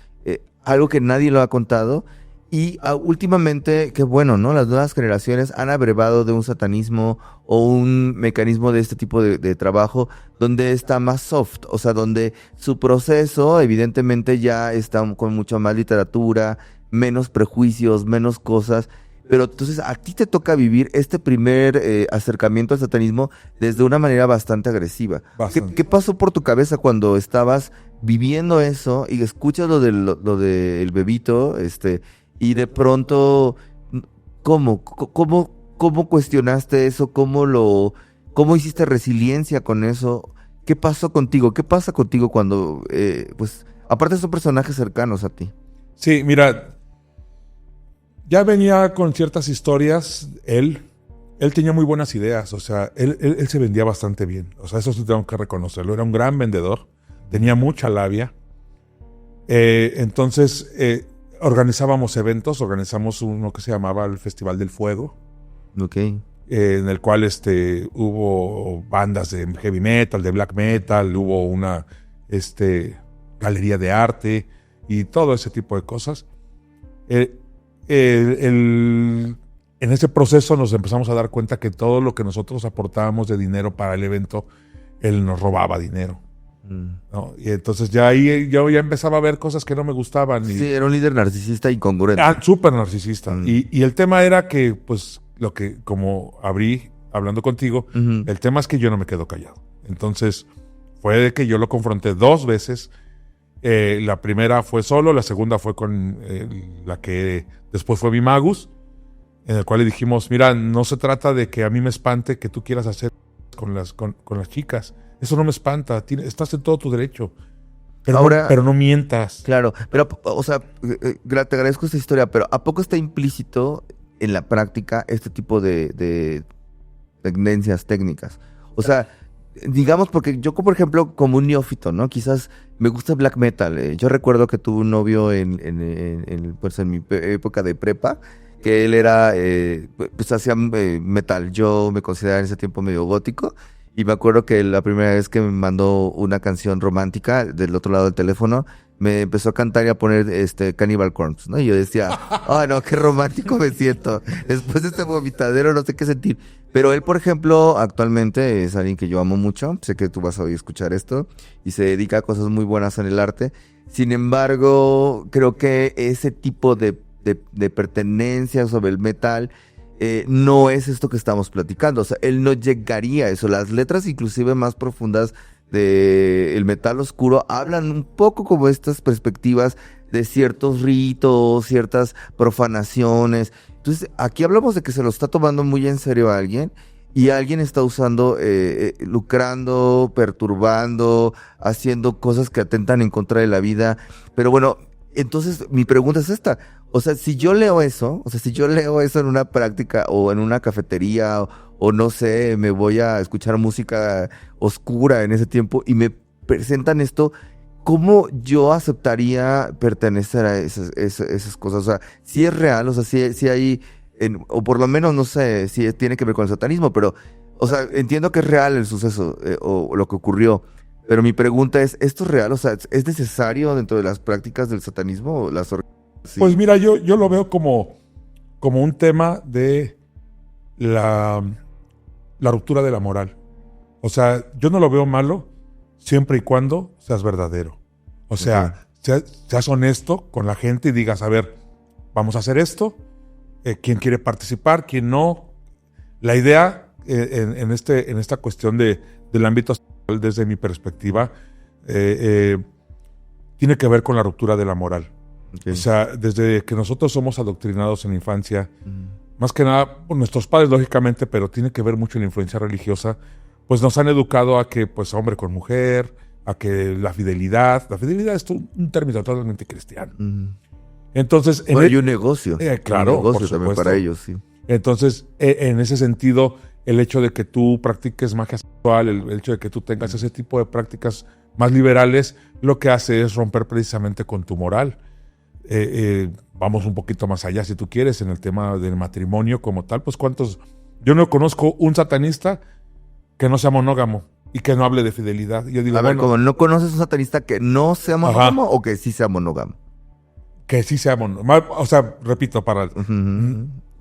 algo que nadie lo ha contado, y últimamente, que bueno, ¿no? Las nuevas generaciones han abrevado de un satanismo o un mecanismo de este tipo de trabajo donde está más soft, o sea, donde su proceso evidentemente ya está con mucha más literatura, menos prejuicios, menos cosas. Pero entonces a ti te toca vivir este primer acercamiento al satanismo desde una manera bastante agresiva.
Bastante.
¿Qué pasó por tu cabeza cuando estabas viviendo eso y escuchas lo del bebito, y de pronto, ¿cómo cuestionaste eso? ¿Cómo hiciste resiliencia con eso? ¿Qué pasó contigo? ¿Qué pasa contigo cuando, pues, aparte son personajes cercanos a ti?
Sí, mira, ya venía con ciertas historias, él tenía muy buenas ideas, o sea, él se vendía bastante bien, o sea, eso sí tengo que reconocerlo, era un gran vendedor, tenía mucha labia, entonces organizábamos eventos, organizamos uno que se llamaba el Festival del Fuego,
Okay.
En el cual hubo bandas de heavy metal, de black metal, hubo una galería de arte y todo ese tipo de cosas. En ese proceso nos empezamos a dar cuenta que todo lo que nosotros aportábamos de dinero para el evento, él nos robaba dinero. ¿No? Y entonces ya ahí yo ya empezaba a ver cosas que no me gustaban.
Sí, era un líder narcisista incongruente.
Súper narcisista. Y el tema era que, pues, lo que, como abrí hablando contigo, el tema es que yo no me quedo callado. Entonces, fue de que yo lo confronté 2 veces. La primera fue solo, la segunda fue con la que después fue Bimagus, en el cual le dijimos, mira, no se trata de que a mí me espante que tú quieras hacer con las chicas. Eso no me espanta, estás en todo tu derecho. Pero no mientas.
Claro, pero, o sea, te agradezco esta historia, pero ¿a poco está implícito en la práctica este tipo de tendencias técnicas? O sea, digamos, porque yo, por ejemplo, como un neófito, ¿no? Quizás me gusta black metal. Yo recuerdo que tuve un novio pues en mi época de prepa, que él era, pues hacía metal. Yo me consideraba en ese tiempo medio gótico. Y me acuerdo que la primera vez que me mandó una canción romántica del otro lado del teléfono, me empezó a cantar y a poner Cannibal Corpse, ¿no? Y yo decía, no, qué romántico me siento. Después de este vomitadero no sé qué sentir. Pero él, por ejemplo, actualmente es alguien que yo amo mucho. Sé que tú vas a oír escuchar esto. Y se dedica a cosas muy buenas en el arte. Sin embargo, creo que ese tipo de pertenencia sobre el metal no es esto que estamos platicando. O sea, él no llegaría a eso. Las letras inclusive más profundas del metal oscuro hablan un poco como estas perspectivas de ciertos ritos, ciertas profanaciones. Entonces, aquí hablamos de que se lo está tomando muy en serio a alguien y alguien está usando, lucrando, perturbando, haciendo cosas que atentan en contra de la vida. Pero bueno, entonces mi pregunta es esta. O sea, si yo leo eso en una práctica o en una cafetería o no sé, me voy a escuchar música oscura en ese tiempo y me presentan esto, ¿cómo yo aceptaría pertenecer a esas cosas? O sea, si es real, o sea, si hay, o por lo menos no sé si tiene que ver con el satanismo, pero, o sea, entiendo que es real el suceso o lo que ocurrió, pero mi pregunta es, ¿esto es real? O sea, ¿es necesario dentro de las prácticas del satanismo? Sí.
Pues mira, yo lo veo como un tema de la ruptura de la moral. O sea, yo no lo veo malo siempre y cuando seas verdadero. O sea, seas honesto con la gente y digas, a ver, vamos a hacer esto, quién quiere participar, quién no. La idea en esta cuestión del ámbito sexual, desde mi perspectiva, tiene que ver con la ruptura de la moral. Okay. O sea, desde que nosotros somos adoctrinados en la infancia, más que nada por nuestros padres, lógicamente, pero tiene que ver mucho la influencia religiosa, pues nos han educado a que, pues, hombre con mujer, a que la fidelidad es un término totalmente cristiano. Entonces,
hay un negocio.
Claro,
un negocio también para ellos, sí.
Entonces, en ese sentido, el hecho de que tú practiques magia sexual, el hecho de que tú tengas ese tipo de prácticas más liberales, lo que hace es romper precisamente con tu moral. Vamos un poquito más allá, si tú quieres, en el tema del matrimonio como tal, pues yo no conozco un satanista que no sea monógamo y que no hable de fidelidad. Yo digo,
a ver, ¿cómo no conoces un satanista que no sea monógamo o que sí sea monógamo?
Que sí sea monógamo. O sea, repito,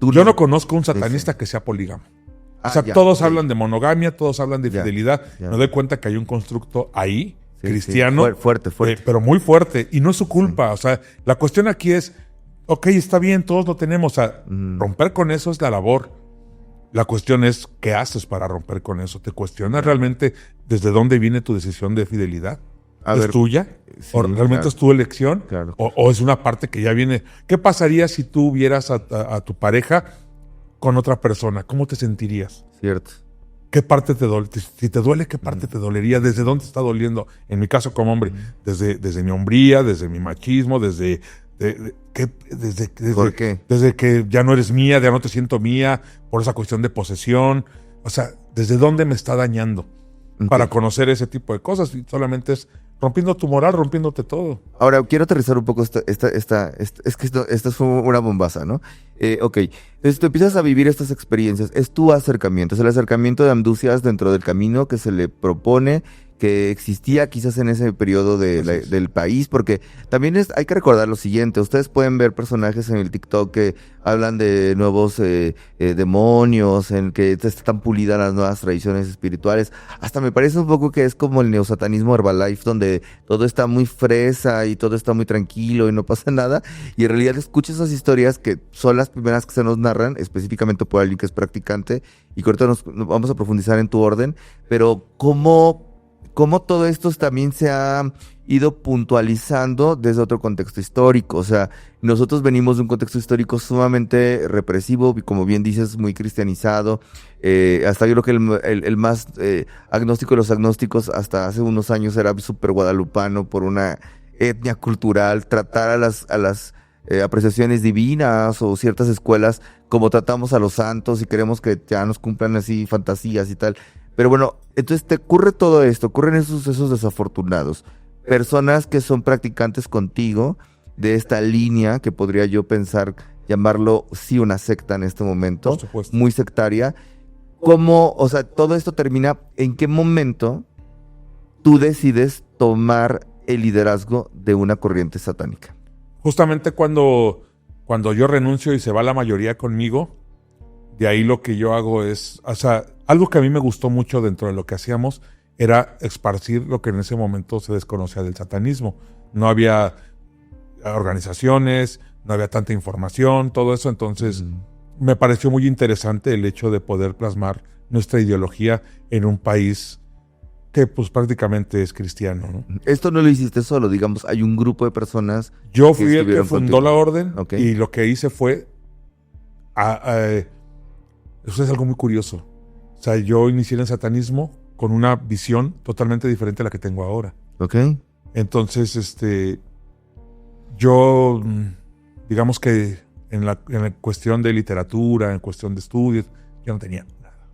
yo no conozco un satanista que sea polígamo. O sea, todos hablan de monogamia, todos hablan de fidelidad. Me doy cuenta que hay un constructo ahí, cristiano,
fuerte.
Pero muy fuerte, y no es su culpa. O sea, la cuestión aquí es, ok, está bien, todos lo tenemos. O sea, romper con eso es la labor. La cuestión es, ¿qué haces para romper con eso? ¿Te cuestionas realmente desde dónde viene tu decisión de fidelidad? ¿Es tuya? Sí, ¿O realmente es tu elección?
Claro.
¿O es una parte que ya viene? ¿Qué pasaría si tú vieras a tu pareja con otra persona? ¿Cómo te sentirías?
Cierto.
¿Qué parte te duele? Si te duele, ¿qué parte te dolería? ¿Desde dónde te está doliendo? En mi caso como hombre, desde mi hombría, desde mi machismo,
¿Por qué?
Desde que ya no eres mía, ya no te siento mía, por esa cuestión de posesión. O sea, ¿desde dónde me está dañando? Para conocer ese tipo de cosas. Y solamente es rompiendo tu moral, rompiéndote todo.
Ahora, quiero aterrizar un poco es que esto es una bombaza, ¿no? Ok, entonces tú empiezas a vivir estas experiencias, es tu acercamiento, es el acercamiento de Amducias dentro del camino que se le propone, que existía quizás en ese periodo del país, porque también hay que recordar lo siguiente, ustedes pueden ver personajes en el TikTok que hablan de nuevos demonios, en que están pulidas las nuevas tradiciones espirituales, hasta me parece un poco que es como el neosatanismo Herbalife, donde todo está muy fresa y todo está muy tranquilo y no pasa nada, y en realidad escuchas esas historias que son las primeras que se nos narran, específicamente por alguien que es practicante, y que ahorita nos vamos a profundizar en tu orden, pero ¿cómo todo esto también se ha ido puntualizando desde otro contexto histórico? O sea, nosotros venimos de un contexto histórico sumamente represivo, como bien dices, muy cristianizado. Hasta yo creo que el más agnóstico de los agnósticos hasta hace unos años era súper guadalupano por una etnia cultural, tratar a las apreciaciones divinas o ciertas escuelas como tratamos a los santos y queremos que ya nos cumplan así fantasías y tal. Pero bueno, entonces te ocurre todo esto, ocurren esos sucesos desafortunados. Personas que son practicantes contigo de esta línea, que podría yo pensar, llamarlo sí una secta en este momento,
Por supuesto.
muy sectaria. ¿Cómo, o sea, todo esto termina, en qué momento tú decides tomar el liderazgo de una corriente satánica?
Justamente cuando yo renuncio y se va la mayoría conmigo, de ahí lo que yo hago es, o sea, algo que a mí me gustó mucho dentro de lo que hacíamos era esparcir lo que en ese momento se desconocía del satanismo. No había organizaciones, no había tanta información, todo eso. Entonces me pareció muy interesante el hecho de poder plasmar nuestra ideología en un país que pues prácticamente es cristiano, ¿no?
Esto no lo hiciste solo, digamos, hay un grupo de personas.
Yo fui el que
estuvieron
fundó
contigo.
la orden,
Ok.
y lo que hice fue... eso es algo muy curioso. O sea, yo inicié en el satanismo con una visión totalmente diferente a la que tengo ahora.
Ok.
Entonces, yo, digamos que en la cuestión de literatura, en cuestión de estudios, yo no tenía nada.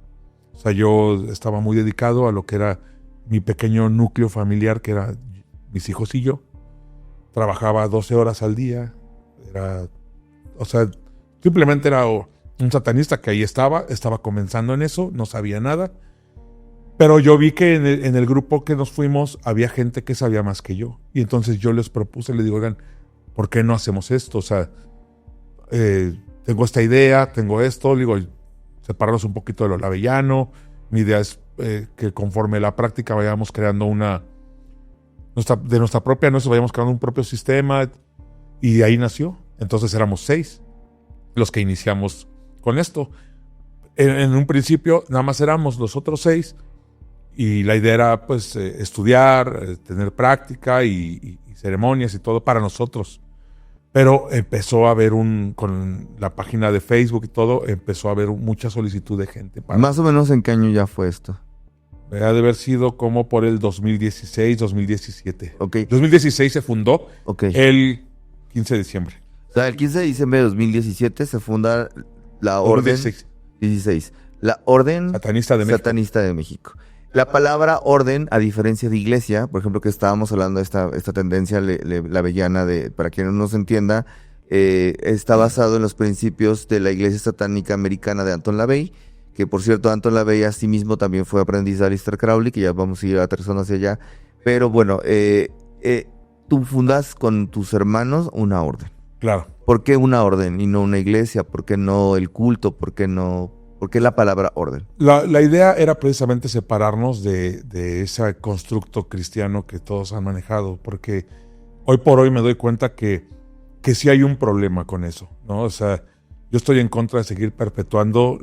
O sea, yo estaba muy dedicado a lo que era mi pequeño núcleo familiar, que era mis hijos y yo. Trabajaba 12 horas al día. O sea, simplemente era un satanista que ahí estaba comenzando en eso, no sabía nada. Pero yo vi que en el grupo que nos fuimos había gente que sabía más que yo. Y entonces yo les propuse, les digo, oigan, ¿por qué no hacemos esto? O sea, tengo esta idea, tengo esto, digo, separarnos un poquito de lo labellano. Mi idea es que conforme la práctica vayamos creando de nuestra propia, vayamos creando un propio sistema. Y de ahí nació. Entonces éramos 6 los que iniciamos con esto. En un principio nada más éramos los otros 6. Y la idea era pues estudiar, tener práctica y ceremonias y todo para nosotros. Pero empezó a haber con la página de Facebook y todo, empezó a haber mucha solicitud de gente.
Más o menos, ¿en qué año ya fue esto?
Ha de haber sido como por el 2016, 2017.
Ok.
2016 se fundó el 15 de diciembre.
O sea, el 15 de diciembre de 2017 se funda la Orden 16. La Orden Satanista de México. La palabra orden, a diferencia de iglesia, por ejemplo, que estábamos hablando de esta tendencia labellana, para quien no nos entienda, está basado en los principios de la iglesia satánica americana de Anton LaVey, que por cierto, Anton LaVey asimismo también fue aprendiz de Aleister Crowley, que ya vamos a ir aterrizando hacia allá. Pero bueno, tú fundas con tus hermanos una orden.
Claro.
¿Por qué una orden y no una iglesia? ¿Por qué no el culto? ¿Por qué la palabra orden?
La idea era precisamente separarnos de ese constructo cristiano que todos han manejado, porque hoy por hoy me doy cuenta que sí hay un problema con eso, ¿no? O sea, yo estoy en contra de seguir perpetuando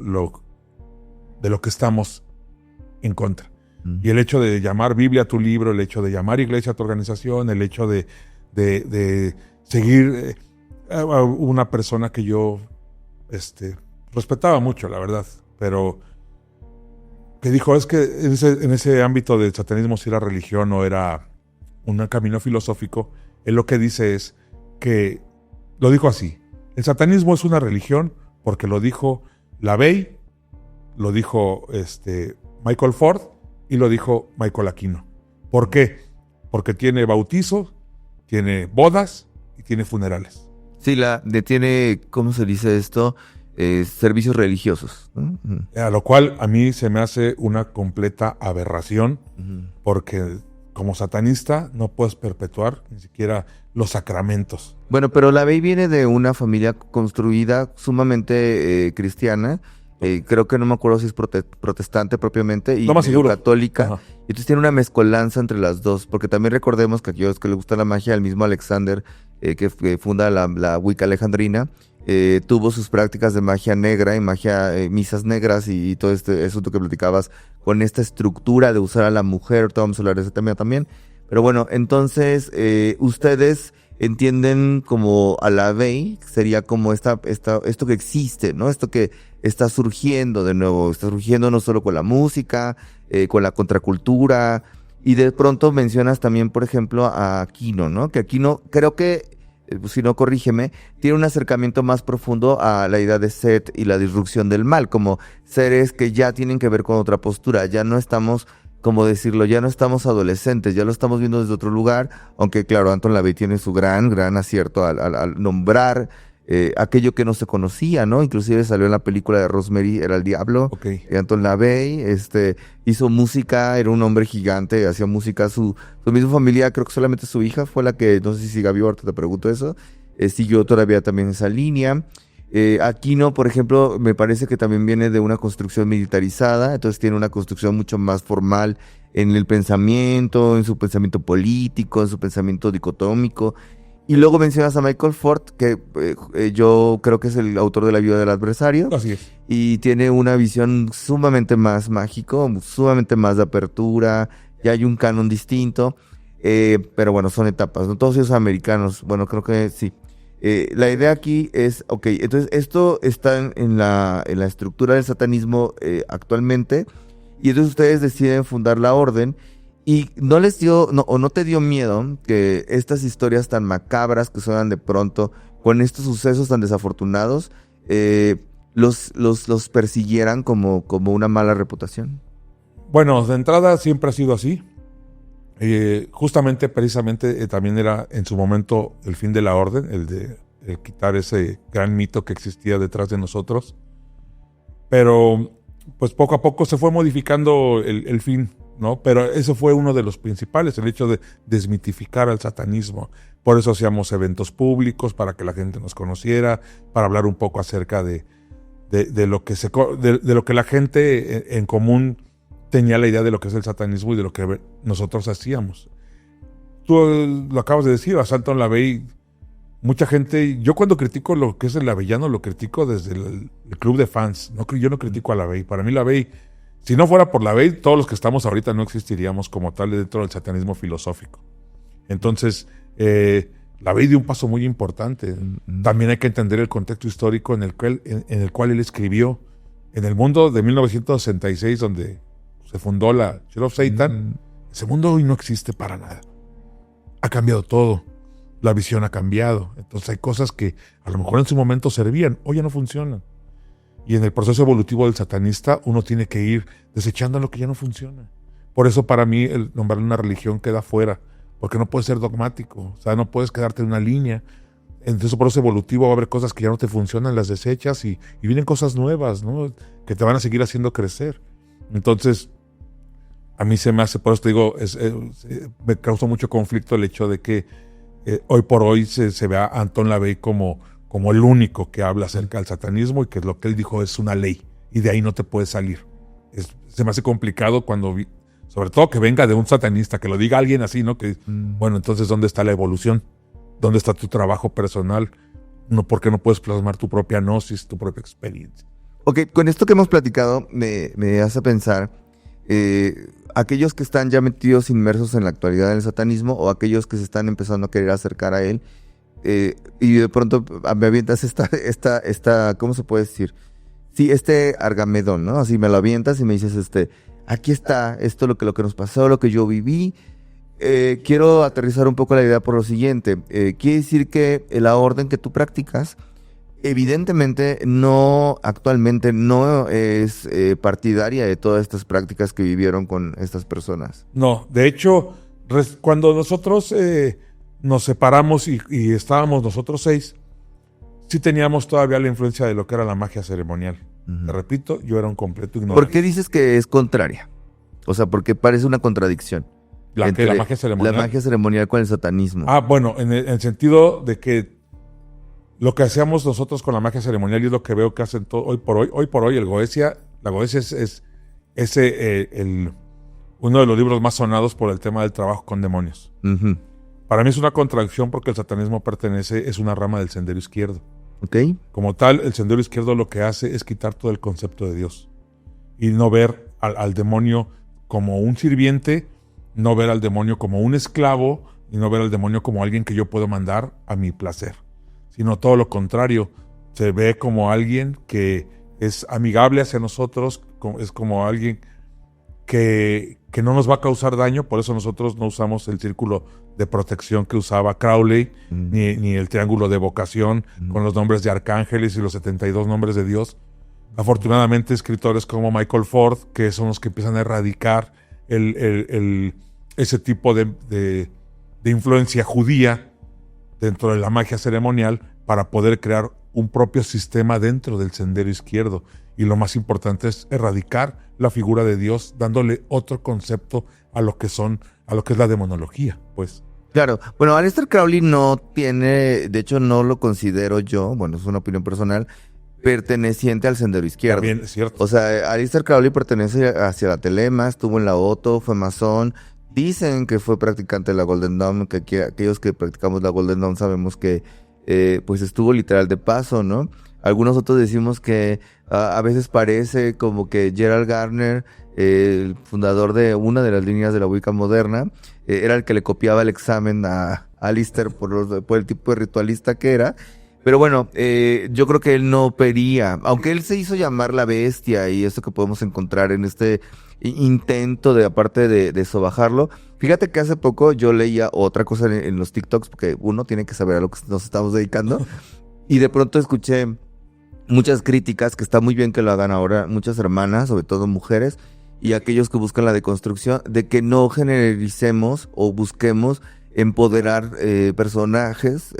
de lo que estamos en contra. Y el hecho de llamar Biblia a tu libro, el hecho de llamar iglesia a tu organización, el hecho de seguir a una persona que yo respetaba mucho, la verdad, pero que dijo, es que en ese ámbito del satanismo, si era religión o era un camino filosófico, él lo que dice es que, lo dijo así, el satanismo es una religión porque lo dijo LaVey, lo dijo Michael Ford y lo dijo Michael Aquino. ¿Por qué? Porque tiene bautizo, tiene bodas y tiene funerales.
Sí, tiene, ¿cómo se dice esto? Servicios religiosos, ¿no?
A lo cual a mí se me hace una completa aberración, porque como satanista no puedes perpetuar ni siquiera los sacramentos.
Bueno, pero LaVey viene de una familia construida sumamente cristiana. Creo que no me acuerdo si es protestante propiamente y católica. Ajá. Y entonces tiene una mezcolanza entre las dos, porque también recordemos que a aquellos que le gusta la magia, el mismo Alexander, que funda la Wicca alejandrina, tuvo sus prácticas de magia negra y misas negras y todo eso que platicabas con esta estructura de usar a la mujer. Ahorita vamos a hablar de ese tema también. Pero bueno, entonces ustedes entienden como a LaVey sería como esto que existe, ¿no? Esto que está surgiendo de nuevo, está surgiendo no solo con la música, con la contracultura, y de pronto mencionas también, por ejemplo, a Aquino, ¿no? Que Aquino, creo que si no corrígeme, tiene un acercamiento más profundo a la idea de Set y la disrupción del mal, como seres que ya tienen que ver con otra postura, ya no estamos, como decirlo, ya no estamos adolescentes, ya lo estamos viendo desde otro lugar, aunque claro, Anton LaVey tiene su gran acierto al nombrar aquello que no se conocía, ¿no? Inclusive salió en la película de Rosemary, era el diablo.
Okay.
Anton LaVey hizo música, era un hombre gigante, hacía música. Su misma familia, creo que solamente su hija fue la que, no sé si sigue viva, ahorita te pregunto eso, siguió todavía también esa línea. Aquino, por ejemplo, me parece que también viene de una construcción militarizada, entonces tiene una construcción mucho más formal en el pensamiento, en su pensamiento político, en su pensamiento dicotómico. Y luego mencionas a Michael Ford, que yo creo que es el autor de La vida del adversario.
Así es.
Y tiene una visión sumamente más mágico, sumamente más de apertura, ya hay un canon distinto, pero bueno, son etapas, ¿no? Todos esos americanos, bueno, creo que sí. La idea aquí es, ok, entonces esto está en la estructura del satanismo actualmente, y entonces ustedes deciden fundar la orden. ¿Y no les dio, o no te dio miedo que estas historias tan macabras que suenan de pronto, con estos sucesos tan desafortunados, los persiguieran como una mala reputación?
Bueno, de entrada siempre ha sido así. Precisamente, también era en su momento el fin de la orden, el quitar ese gran mito que existía detrás de nosotros. Pero pues poco a poco se fue modificando el fin, ¿no? Pero eso fue uno de los principales, el hecho de desmitificar al satanismo. Por eso hacíamos eventos públicos, para que la gente nos conociera, para hablar un poco acerca de lo que la gente en común tenía la idea de lo que es el satanismo y de lo que nosotros hacíamos. Tú lo acabas de decir, a Anton LaVey, mucha gente, yo cuando critico lo que es el laveyano, lo critico desde el club de fans. Yo no critico a LaVey. Para mí LaVey, si no fuera por LaVey, todos los que estamos ahorita no existiríamos como tal dentro del satanismo filosófico. Entonces, LaVey dio un paso muy importante. También hay que entender el contexto histórico en el cual él escribió. En el mundo de 1966, donde se fundó la Church of Satan, ese mundo hoy no existe para nada. Ha cambiado todo. La visión ha cambiado. Entonces hay cosas que a lo mejor en su momento servían, hoy ya no funcionan. Y en el proceso evolutivo del satanista, uno tiene que ir desechando lo que ya no funciona. Por eso para mí el nombrar una religión queda fuera, porque no puedes ser dogmático, o sea, no puedes quedarte en una línea. En ese proceso evolutivo va a haber cosas que ya no te funcionan, las desechas y vienen cosas nuevas, ¿no? Que te van a seguir haciendo crecer. Entonces, a mí se me hace, por eso te digo, me causa mucho conflicto el hecho de que hoy por hoy se vea a Anton LaVey como el único que habla acerca del satanismo y que lo que él dijo es una ley y de ahí no te puedes salir. Se me hace complicado sobre todo que venga de un satanista, que lo diga alguien así, ¿no? Que, bueno, entonces, ¿dónde está la evolución? ¿Dónde está tu trabajo personal? ¿Por qué no puedes plasmar tu propia gnosis, tu propia experiencia?
Ok, con esto que hemos platicado me hace pensar aquellos que están ya metidos, inmersos en la actualidad del satanismo, o aquellos que se están empezando a querer acercar a él, y de pronto me avientas esta, ¿cómo se puede decir? Sí, argamedón, ¿no? Así me lo avientas y me dices, aquí está, esto lo que nos pasó, lo que yo viví. Quiero aterrizar un poco la idea por lo siguiente. Quiere decir que la orden que tú practicas, evidentemente actualmente no es partidaria de todas estas prácticas que vivieron con estas personas.
No, de hecho, cuando nosotros nos separamos y estábamos nosotros 6, sí teníamos todavía la influencia de lo que era la magia ceremonial. Te repito, yo era un completo ignorante.
¿Por qué dices que es contraria? O sea, porque parece una contradicción.
¿La magia ceremonial?
La magia ceremonial con el satanismo.
Bueno, en el sentido de que lo que hacíamos nosotros con la magia ceremonial, y es lo que veo que hacen hoy por hoy, la Goetia es uno de los libros más sonados por el tema del trabajo con demonios. Uh-huh. Para mí es una contradicción, porque el satanismo es una rama del sendero izquierdo.
Okay.
Como tal, el sendero izquierdo lo que hace es quitar todo el concepto de Dios y no ver al demonio como un sirviente, no ver al demonio como un esclavo y no ver al demonio como alguien que yo puedo mandar a mi placer, sino todo lo contrario. Se ve como alguien que es amigable hacia nosotros, es como alguien que no nos va a causar daño, por eso nosotros no usamos el círculo de protección que usaba Crowley, ni el triángulo de evocación con los nombres de arcángeles y los 72 nombres de Dios. Afortunadamente, escritores como Michael Ford, que son los que empiezan a erradicar ese tipo de influencia judía dentro de la magia ceremonial para poder crear un propio sistema dentro del sendero izquierdo. Y lo más importante es erradicar la figura de Dios, dándole otro concepto a lo que es la demonología, pues.
Claro. Bueno, Aleister Crowley no tiene, de hecho no lo considero yo, bueno, es una opinión personal, perteneciente al sendero izquierdo.
También es cierto.
O sea, Aleister Crowley pertenece hacia la Telema, estuvo en la Otto, fue masón. Dicen que fue practicante de la Golden Dawn, que aquellos que practicamos la Golden Dawn sabemos que pues estuvo literal de paso, ¿no? Algunos otros decimos que a veces parece como que Gerald Gardner, el fundador de una de las líneas de la Wicca moderna, era el que le copiaba el examen a Aleister por el tipo de ritualista que era. Pero bueno, yo creo que él no opería, aunque él se hizo llamar la bestia y eso que podemos encontrar en este intento de, aparte de sobajarlo. Fíjate que hace poco yo leía otra cosa en los TikToks, porque uno tiene que saber a lo que nos estamos dedicando, y de pronto escuché muchas críticas, que está muy bien que lo hagan ahora muchas hermanas, sobre todo mujeres, y aquellos que buscan la deconstrucción, de que no genericemos o busquemos empoderar personajes,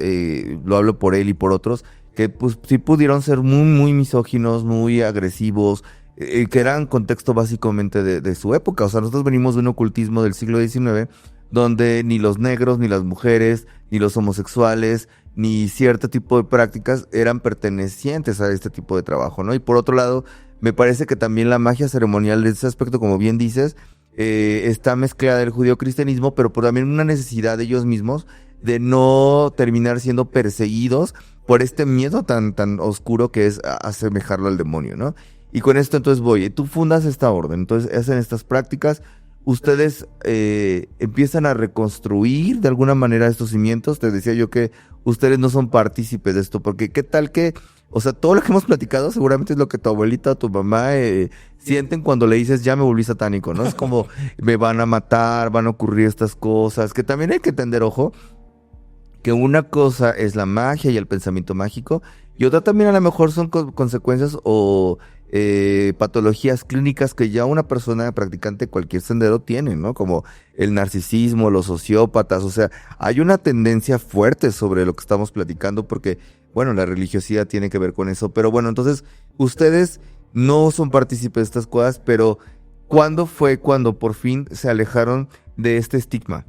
lo hablo por él y por otros, que pues sí pudieron ser muy, muy misóginos, muy agresivos, que eran contexto básicamente de su época. O sea, nosotros venimos de un ocultismo del siglo XIX, donde ni los negros, ni las mujeres, ni los homosexuales, ni cierto tipo de prácticas eran pertenecientes a este tipo de trabajo, ¿no? Y por otro lado, me parece que también la magia ceremonial de ese aspecto, como bien dices, está mezclada del judeocristianismo, pero por también una necesidad de ellos mismos de no terminar siendo perseguidos por este miedo tan oscuro que es asemejarlo al demonio, ¿no? Y con esto entonces tú fundas esta orden, entonces hacen estas prácticas, ustedes empiezan a reconstruir de alguna manera estos cimientos. Te decía yo que ustedes no son partícipes de esto, porque qué tal que, o sea, todo lo que hemos platicado seguramente es lo que tu abuelita o tu mamá sienten cuando le dices ya me volví satánico, ¿no? Es como me van a matar, van a ocurrir estas cosas, que también hay que tener ojo, que una cosa es la magia y el pensamiento mágico, y otra también a lo mejor son consecuencias o patologías clínicas que ya una persona practicante de cualquier sendero tiene, ¿no? Como el narcisismo, los sociópatas, o sea, hay una tendencia fuerte sobre lo que estamos platicando porque, bueno, la religiosidad tiene que ver con eso, pero bueno, entonces, ustedes no son partícipes de estas cosas, pero ¿cuándo fue cuando por fin se alejaron de este estigma?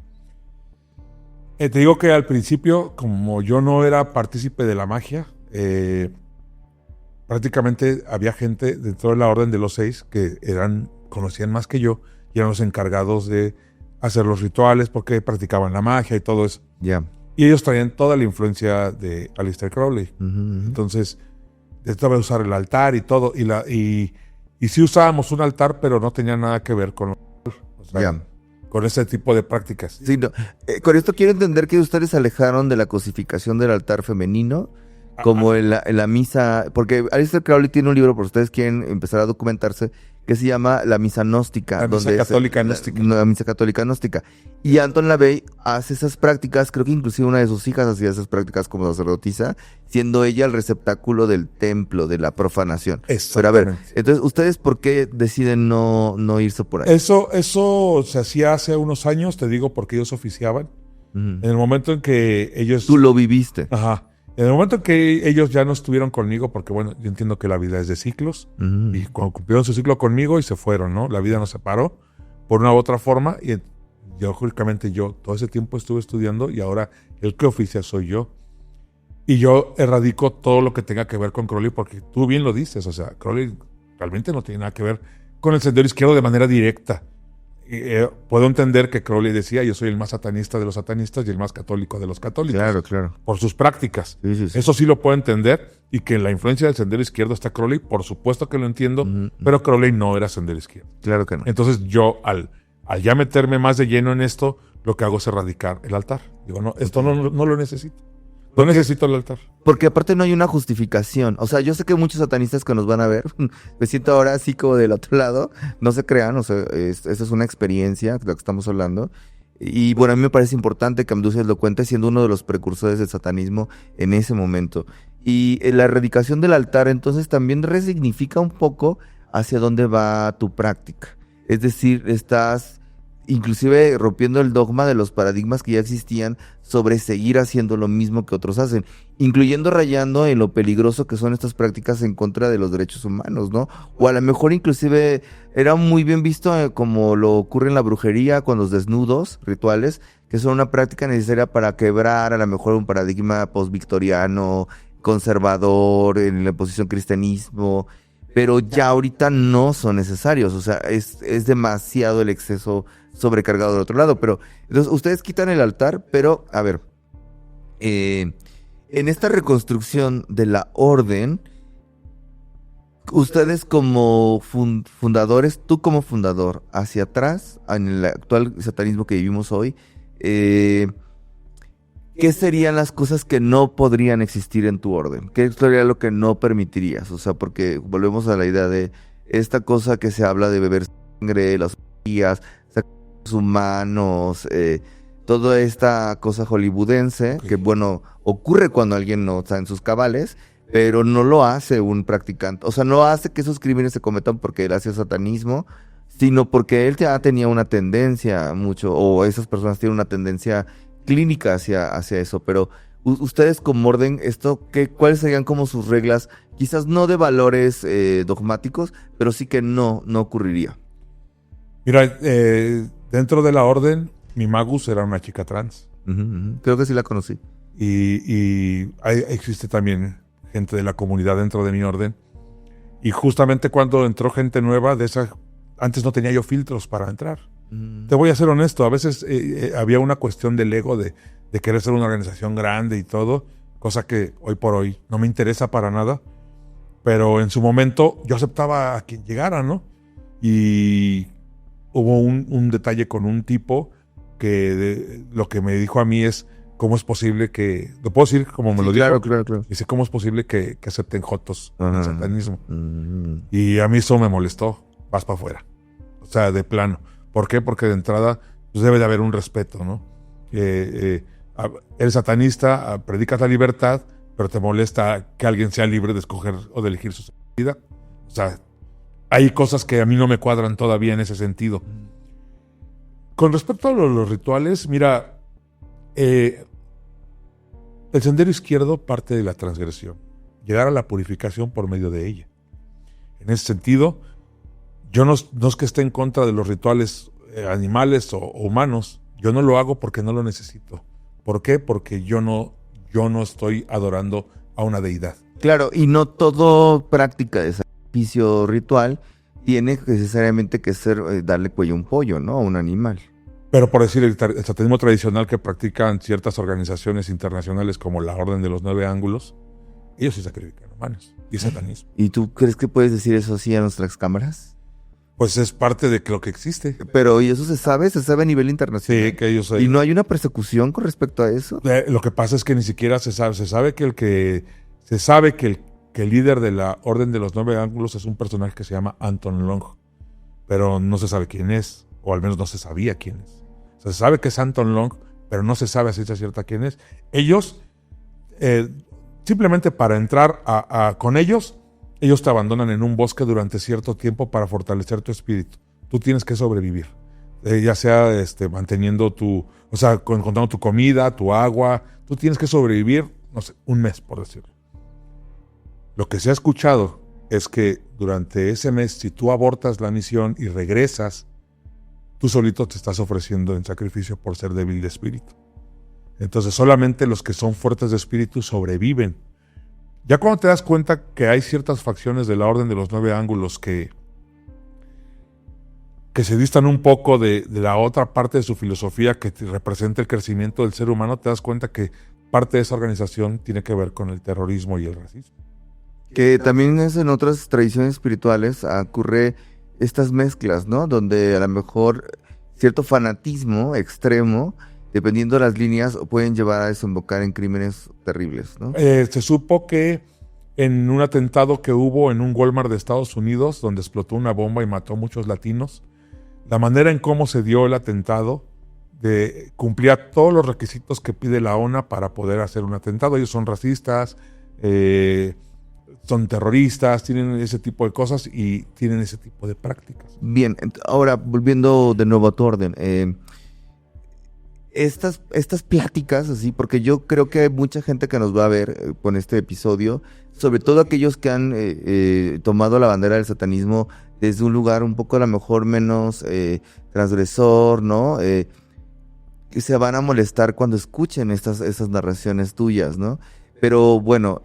Te digo que al principio, como yo no era partícipe de la magia, prácticamente había gente dentro de la Orden de los Seis que conocían más que yo y eran los encargados de hacer los rituales porque practicaban la magia y todo eso.
Ya.
Y ellos traían toda la influencia de Aleister Crowley.
Uh-huh.
Entonces, estaba a usar el altar y todo. Y sí usábamos un altar, pero no tenía nada que ver con con ese tipo de prácticas.
Sí, no. Con esto quiero entender que ustedes se alejaron de la cosificación del altar femenino, como en la misa, porque Aleister Crowley tiene un libro, por ustedes quieren empezar a documentarse, que se llama La Misa Gnóstica.
La Misa Católica Gnóstica.
La Misa Católica Gnóstica. Y Anton LaVey hace esas prácticas, creo que inclusive una de sus hijas hacía esas prácticas como sacerdotisa, siendo ella el receptáculo del templo, de la profanación. Pero a ver, entonces, ¿ustedes por qué deciden no irse por ahí?
Eso se hacía hace unos años, te digo, porque ellos oficiaban. Uh-huh. En el momento en que ellos...
Tú lo viviste.
Ajá. En el momento en que ellos ya no estuvieron conmigo, porque bueno, yo entiendo que la vida es de ciclos, uh-huh. Y cuando cumplieron su ciclo conmigo y se fueron, ¿no? La vida nos separó por una u otra forma y lógicamente yo todo ese tiempo estuve estudiando y ahora el que oficia soy yo. Y yo erradico todo lo que tenga que ver con Crowley porque tú bien lo dices, o sea, Crowley realmente no tiene nada que ver con el sendero izquierdo de manera directa. Puedo entender que Crowley decía yo soy el más satanista de los satanistas y el más católico de los católicos.
Claro, claro.
Por sus prácticas.
Sí.
Eso sí lo puedo entender. Y que en la influencia del sendero izquierdo está Crowley, por supuesto que lo entiendo, uh-huh. Pero Crowley no era sendero izquierdo.
Claro que no.
Entonces yo, al ya meterme más de lleno en esto, lo que hago es erradicar el altar. Digo, no, esto no lo necesito. No necesito el altar.
Porque aparte no hay una justificación. O sea, yo sé que muchos satanistas que nos van a ver, me siento ahora así como del otro lado, no se crean, o sea, esa es una experiencia de la que estamos hablando. Y bueno, a mí me parece importante que Amducias lo cuente siendo uno de los precursores del satanismo en ese momento. Y la erradicación del altar entonces también resignifica un poco hacia dónde va tu práctica. Es decir, estás inclusive rompiendo el dogma de los paradigmas que ya existían sobre seguir haciendo lo mismo que otros hacen, incluyendo rayando en lo peligroso que son estas prácticas en contra de los derechos humanos, ¿no? O a lo mejor inclusive era muy bien visto como lo ocurre en la brujería con los desnudos rituales, que son una práctica necesaria para quebrar a lo mejor un paradigma postvictoriano, conservador, en la posición cristianismo, pero ya ahorita no son necesarios, o sea, es demasiado el exceso sobrecargado del otro lado, pero entonces ustedes quitan el altar, pero a ver, en esta reconstrucción de la orden, ustedes como fundadores, tú como fundador, hacia atrás, en el actual satanismo que vivimos hoy, ¿qué serían las cosas que no podrían existir en tu orden? ¿Qué sería lo que no permitirías? O sea, porque volvemos a la idea de esta cosa que se habla de beber sangre, las orgías, humanos, toda esta cosa hollywoodense, que bueno, ocurre cuando alguien no está en sus cabales, pero no lo hace un practicante, o sea, no hace que esos crímenes se cometan porque él hace satanismo, sino porque él ya tenía una tendencia mucho, o esas personas tienen una tendencia clínica hacia eso, pero ustedes como orden, ¿cuáles serían como sus reglas? Quizás no de valores dogmáticos, pero sí que no ocurriría.
Mira, dentro de la orden, mi magus era una chica trans.
Creo que sí la conocí.
Y existe también gente de la comunidad dentro de mi orden. Y justamente cuando entró gente nueva, antes no tenía yo filtros para entrar. Te voy a ser honesto, a veces había una cuestión del ego de querer ser una organización grande y todo, cosa que hoy por hoy no me interesa para nada. Pero en su momento yo aceptaba a quien llegara, ¿no? Y hubo un detalle con un tipo que lo que me dijo a mí es, ¿cómo es posible que... ¿Lo puedo decir como me lo dijo?
Claro.
Dice, ¿cómo es posible que acepten jotos en el satanismo? Y a mí eso me molestó. Vas para afuera. O sea, de plano. ¿Por qué? Porque de entrada pues debe de haber un respeto, ¿no? Eres satanista, predicas la libertad, pero te molesta que alguien sea libre de escoger o de elegir su vida. O sea, hay cosas que a mí no me cuadran todavía en ese sentido. Con respecto a los rituales, mira, el sendero izquierdo parte de la transgresión, llegar a la purificación por medio de ella. En ese sentido, yo no es que esté en contra de los rituales animales o humanos, yo no lo hago porque no lo necesito. ¿Por qué? Porque yo no estoy adorando a una deidad.
Claro, y no todo práctica de sacrificio ritual tiene necesariamente que ser darle cuello a un pollo, ¿no? A un animal.
Pero por decir, el satanismo tradicional que practican ciertas organizaciones internacionales como la Orden de los 9 Ángulos, ellos sí sacrifican humanos y satanismo.
¿Y tú crees que puedes decir eso así a nuestras cámaras?
Pues es parte de lo que existe.
Pero ¿y eso se sabe a nivel internacional?
Sí, que ellos...
¿Y no hay una persecución con respecto a eso?
Lo que pasa es que ni siquiera se sabe. Se sabe que el líder de la Orden de los 9 Ángulos es un personaje que se llama Anton Long, pero no se sabe quién es, o al menos no se sabía quién es. O sea, se sabe que es Anton Long, pero no se sabe a ciencia cierta quién es. Ellos, simplemente para entrar con ellos te abandonan en un bosque durante cierto tiempo para fortalecer tu espíritu. Tú tienes que sobrevivir, ya sea manteniendo encontrando tu comida, tu agua. Tú tienes que sobrevivir, no sé, un mes, por decirlo. Lo que se ha escuchado es que durante ese mes, si tú abortas la misión y regresas, tú solito te estás ofreciendo en sacrificio por ser débil de espíritu. Entonces solamente los que son fuertes de espíritu sobreviven. Ya cuando te das cuenta que hay ciertas facciones de la Orden de los 9 Ángulos que se distan un poco de la otra parte de su filosofía que representa el crecimiento del ser humano, te das cuenta que parte de esa organización tiene que ver con el terrorismo y el racismo.
Que también es en otras tradiciones espirituales ocurre estas mezclas, ¿no? Donde a lo mejor cierto fanatismo extremo dependiendo de las líneas, pueden llevar a desembocar en crímenes terribles, ¿no?
Se supo que en un atentado que hubo en un Walmart de Estados Unidos, donde explotó una bomba y mató a muchos latinos, la manera en cómo se dio el atentado cumplía todos los requisitos que pide la ONU para poder hacer un atentado. Ellos son racistas, son terroristas, tienen ese tipo de cosas y tienen ese tipo de prácticas.
Bien, ahora volviendo de nuevo a tu orden, estas pláticas, así, porque yo creo que hay mucha gente que nos va a ver con este episodio, sobre todo aquellos que han tomado la bandera del satanismo desde un lugar un poco a lo mejor menos transgresor, ¿no? Que se van a molestar cuando escuchen esas narraciones tuyas, ¿no? Pero bueno,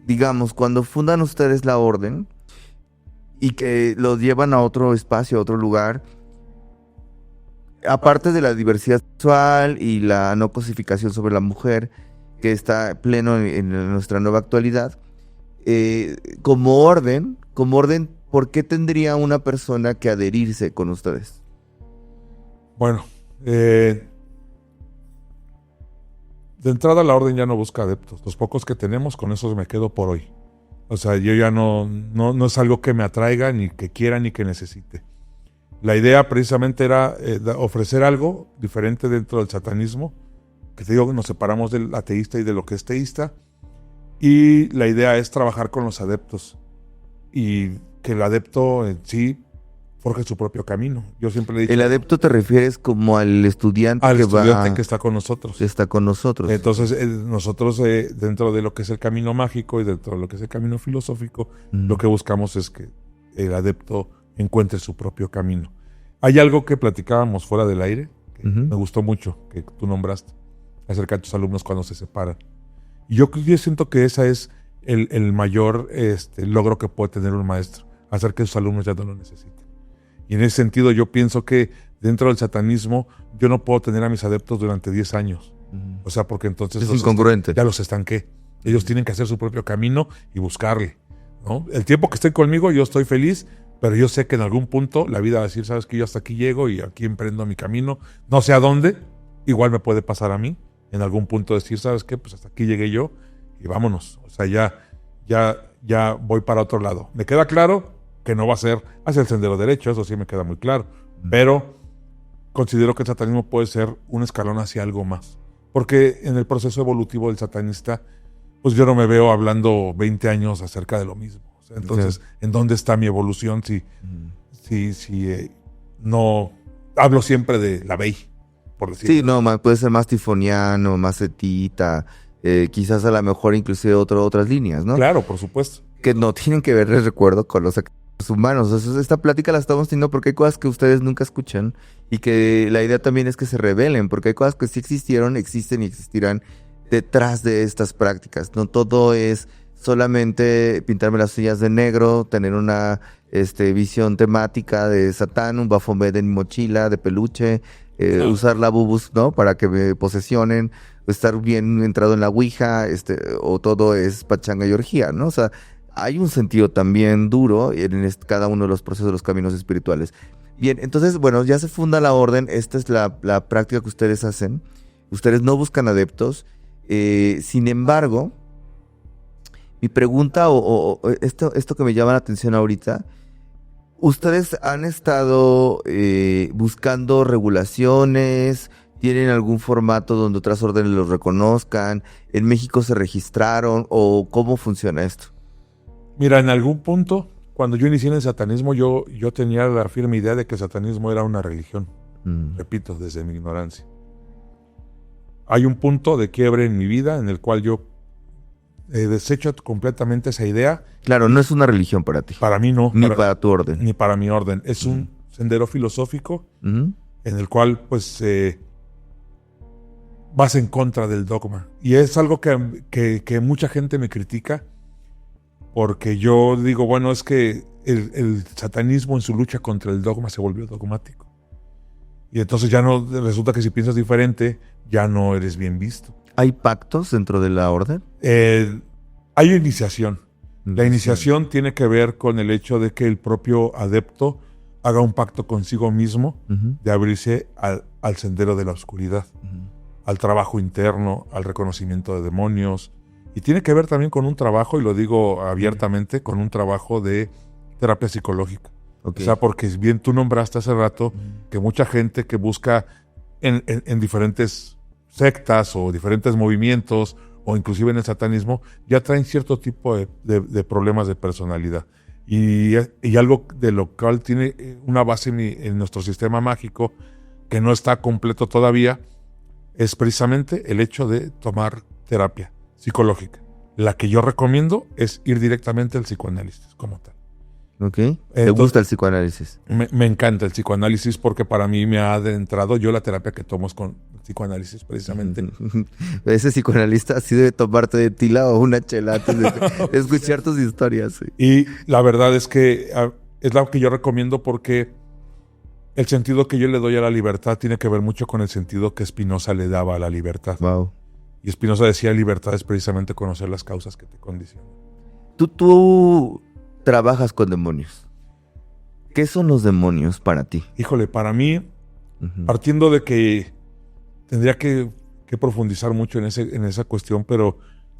digamos, cuando fundan ustedes la orden y que lo llevan a otro espacio, a otro lugar, aparte de la diversidad sexual y la no cosificación sobre la mujer, que está pleno en nuestra nueva actualidad, como orden, ¿por qué tendría una persona que adherirse con ustedes?
Bueno, de entrada la orden ya no busca adeptos. Los pocos que tenemos, con esos me quedo por hoy. O sea, yo ya no es algo que me atraiga, ni que quiera, ni que necesite. La idea precisamente era ofrecer algo diferente dentro del satanismo, que te digo que nos separamos del ateísta y de lo que es teísta, y la idea es trabajar con los adeptos y que el adepto en sí forje su propio camino. Yo siempre le he dicho...
¿El adepto te refieres como al estudiante
que está con nosotros?
Está con nosotros.
Entonces, nosotros dentro de lo que es el camino mágico y dentro de lo que es el camino filosófico, lo que buscamos es que el adepto encuentre su propio camino. Hay algo que platicábamos fuera del aire, que me gustó mucho, que tú nombraste, acerca de tus alumnos cuando se separan. Y yo siento que ese es el mayor logro que puede tener un maestro, hacer que sus alumnos ya no lo necesiten. Y en ese sentido yo pienso que dentro del satanismo yo no puedo tener a mis adeptos durante 10 años. O sea, porque entonces...
Es incongruente.
Ya los estanqué. Ellos tienen que hacer su propio camino y buscarle, ¿no? El tiempo que estén conmigo yo estoy feliz, pero yo sé que en algún punto la vida va a decir, sabes que yo hasta aquí llego y aquí emprendo mi camino. No sé a dónde, igual me puede pasar a mí. En algún punto decir, sabes qué, pues hasta aquí llegué yo y vámonos. O sea, ya voy para otro lado. Me queda claro que no va a ser hacia el sendero derecho, eso sí me queda muy claro. Pero considero que el satanismo puede ser un escalón hacia algo más. Porque en el proceso evolutivo del satanista, pues yo no me veo hablando 20 años acerca de lo mismo. O sea, entonces, ¿en dónde está mi evolución si no hablo siempre de la Bey, por decirlo?
Sí, no, puede ser más tifoniano, más etita, quizás a lo mejor inclusive otras líneas, ¿no?
Claro, por supuesto.
Que no tienen que ver, les recuerdo, con los humanos. O sea, esta plática la estamos teniendo porque hay cosas que ustedes nunca escuchan y que la idea también es que se revelen, porque hay cosas que sí existieron, existen y existirán detrás de estas prácticas. No todo es solamente pintarme las uñas de negro, tener una visión temática de Satán, un Baphomet en mi mochila de peluche, usar la bubus, ¿no? Para que me posesionen, estar bien entrado en la ouija, o todo es pachanga y orgía, ¿no? O sea, hay un sentido también duro en cada uno de los procesos de los caminos espirituales. Bien, entonces, bueno, ya se funda la orden, esta es la práctica que ustedes hacen, ustedes no buscan adeptos, sin embargo, mi pregunta o esto que me llama la atención ahorita, ¿ustedes han estado buscando regulaciones? ¿Tienen algún formato donde otras órdenes los reconozcan? ¿En México se registraron? ¿O cómo funciona esto?
Mira, en algún punto, cuando yo inicié en el satanismo, yo tenía la firme idea de que el satanismo era una religión. Repito, desde mi ignorancia. Hay un punto de quiebre en mi vida en el cual yo desecho completamente esa idea.
Claro, no es una religión para ti.
Para mí no.
Ni para tu orden.
Ni para mi orden. Es un sendero filosófico en el cual, pues, vas en contra del dogma. Y es algo que mucha gente me critica, porque yo digo, bueno, es que el satanismo en su lucha contra el dogma se volvió dogmático. Y entonces ya no, resulta que si piensas diferente, ya no eres bien visto.
¿Hay pactos dentro de la orden?
Hay iniciación. La iniciación tiene que ver con el hecho de que el propio adepto haga un pacto consigo mismo de abrirse al sendero de la oscuridad, al trabajo interno, al reconocimiento de demonios. Y tiene que ver también con un trabajo, y lo digo abiertamente, con un trabajo de terapia psicológica.
Okay.
O sea, porque bien tú nombraste hace rato que mucha gente que busca en diferentes sectas o diferentes movimientos o inclusive en el satanismo ya traen cierto tipo de problemas de personalidad. Y algo de lo cual tiene una base en nuestro sistema mágico que no está completo todavía es precisamente el hecho de tomar terapia psicológica. La que yo recomiendo es ir directamente al psicoanálisis como tal.
Ok. ¿Te gusta el psicoanálisis?
Me encanta el psicoanálisis porque para mí me ha adentrado. Yo la terapia que tomo es con psicoanálisis precisamente.
Ese psicoanalista sí debe tomarte de tila o una chela antes de escuchar tus historias. Sí.
Y la verdad es que es lo que yo recomiendo porque el sentido que yo le doy a la libertad tiene que ver mucho con el sentido que Spinoza le daba a la libertad.
Wow.
Y Spinoza decía, libertad es precisamente conocer las causas que te condicionan.
Tú trabajas con demonios. ¿Qué son los demonios para ti?
Híjole, para mí, partiendo de que tendría que profundizar mucho en esa cuestión, pero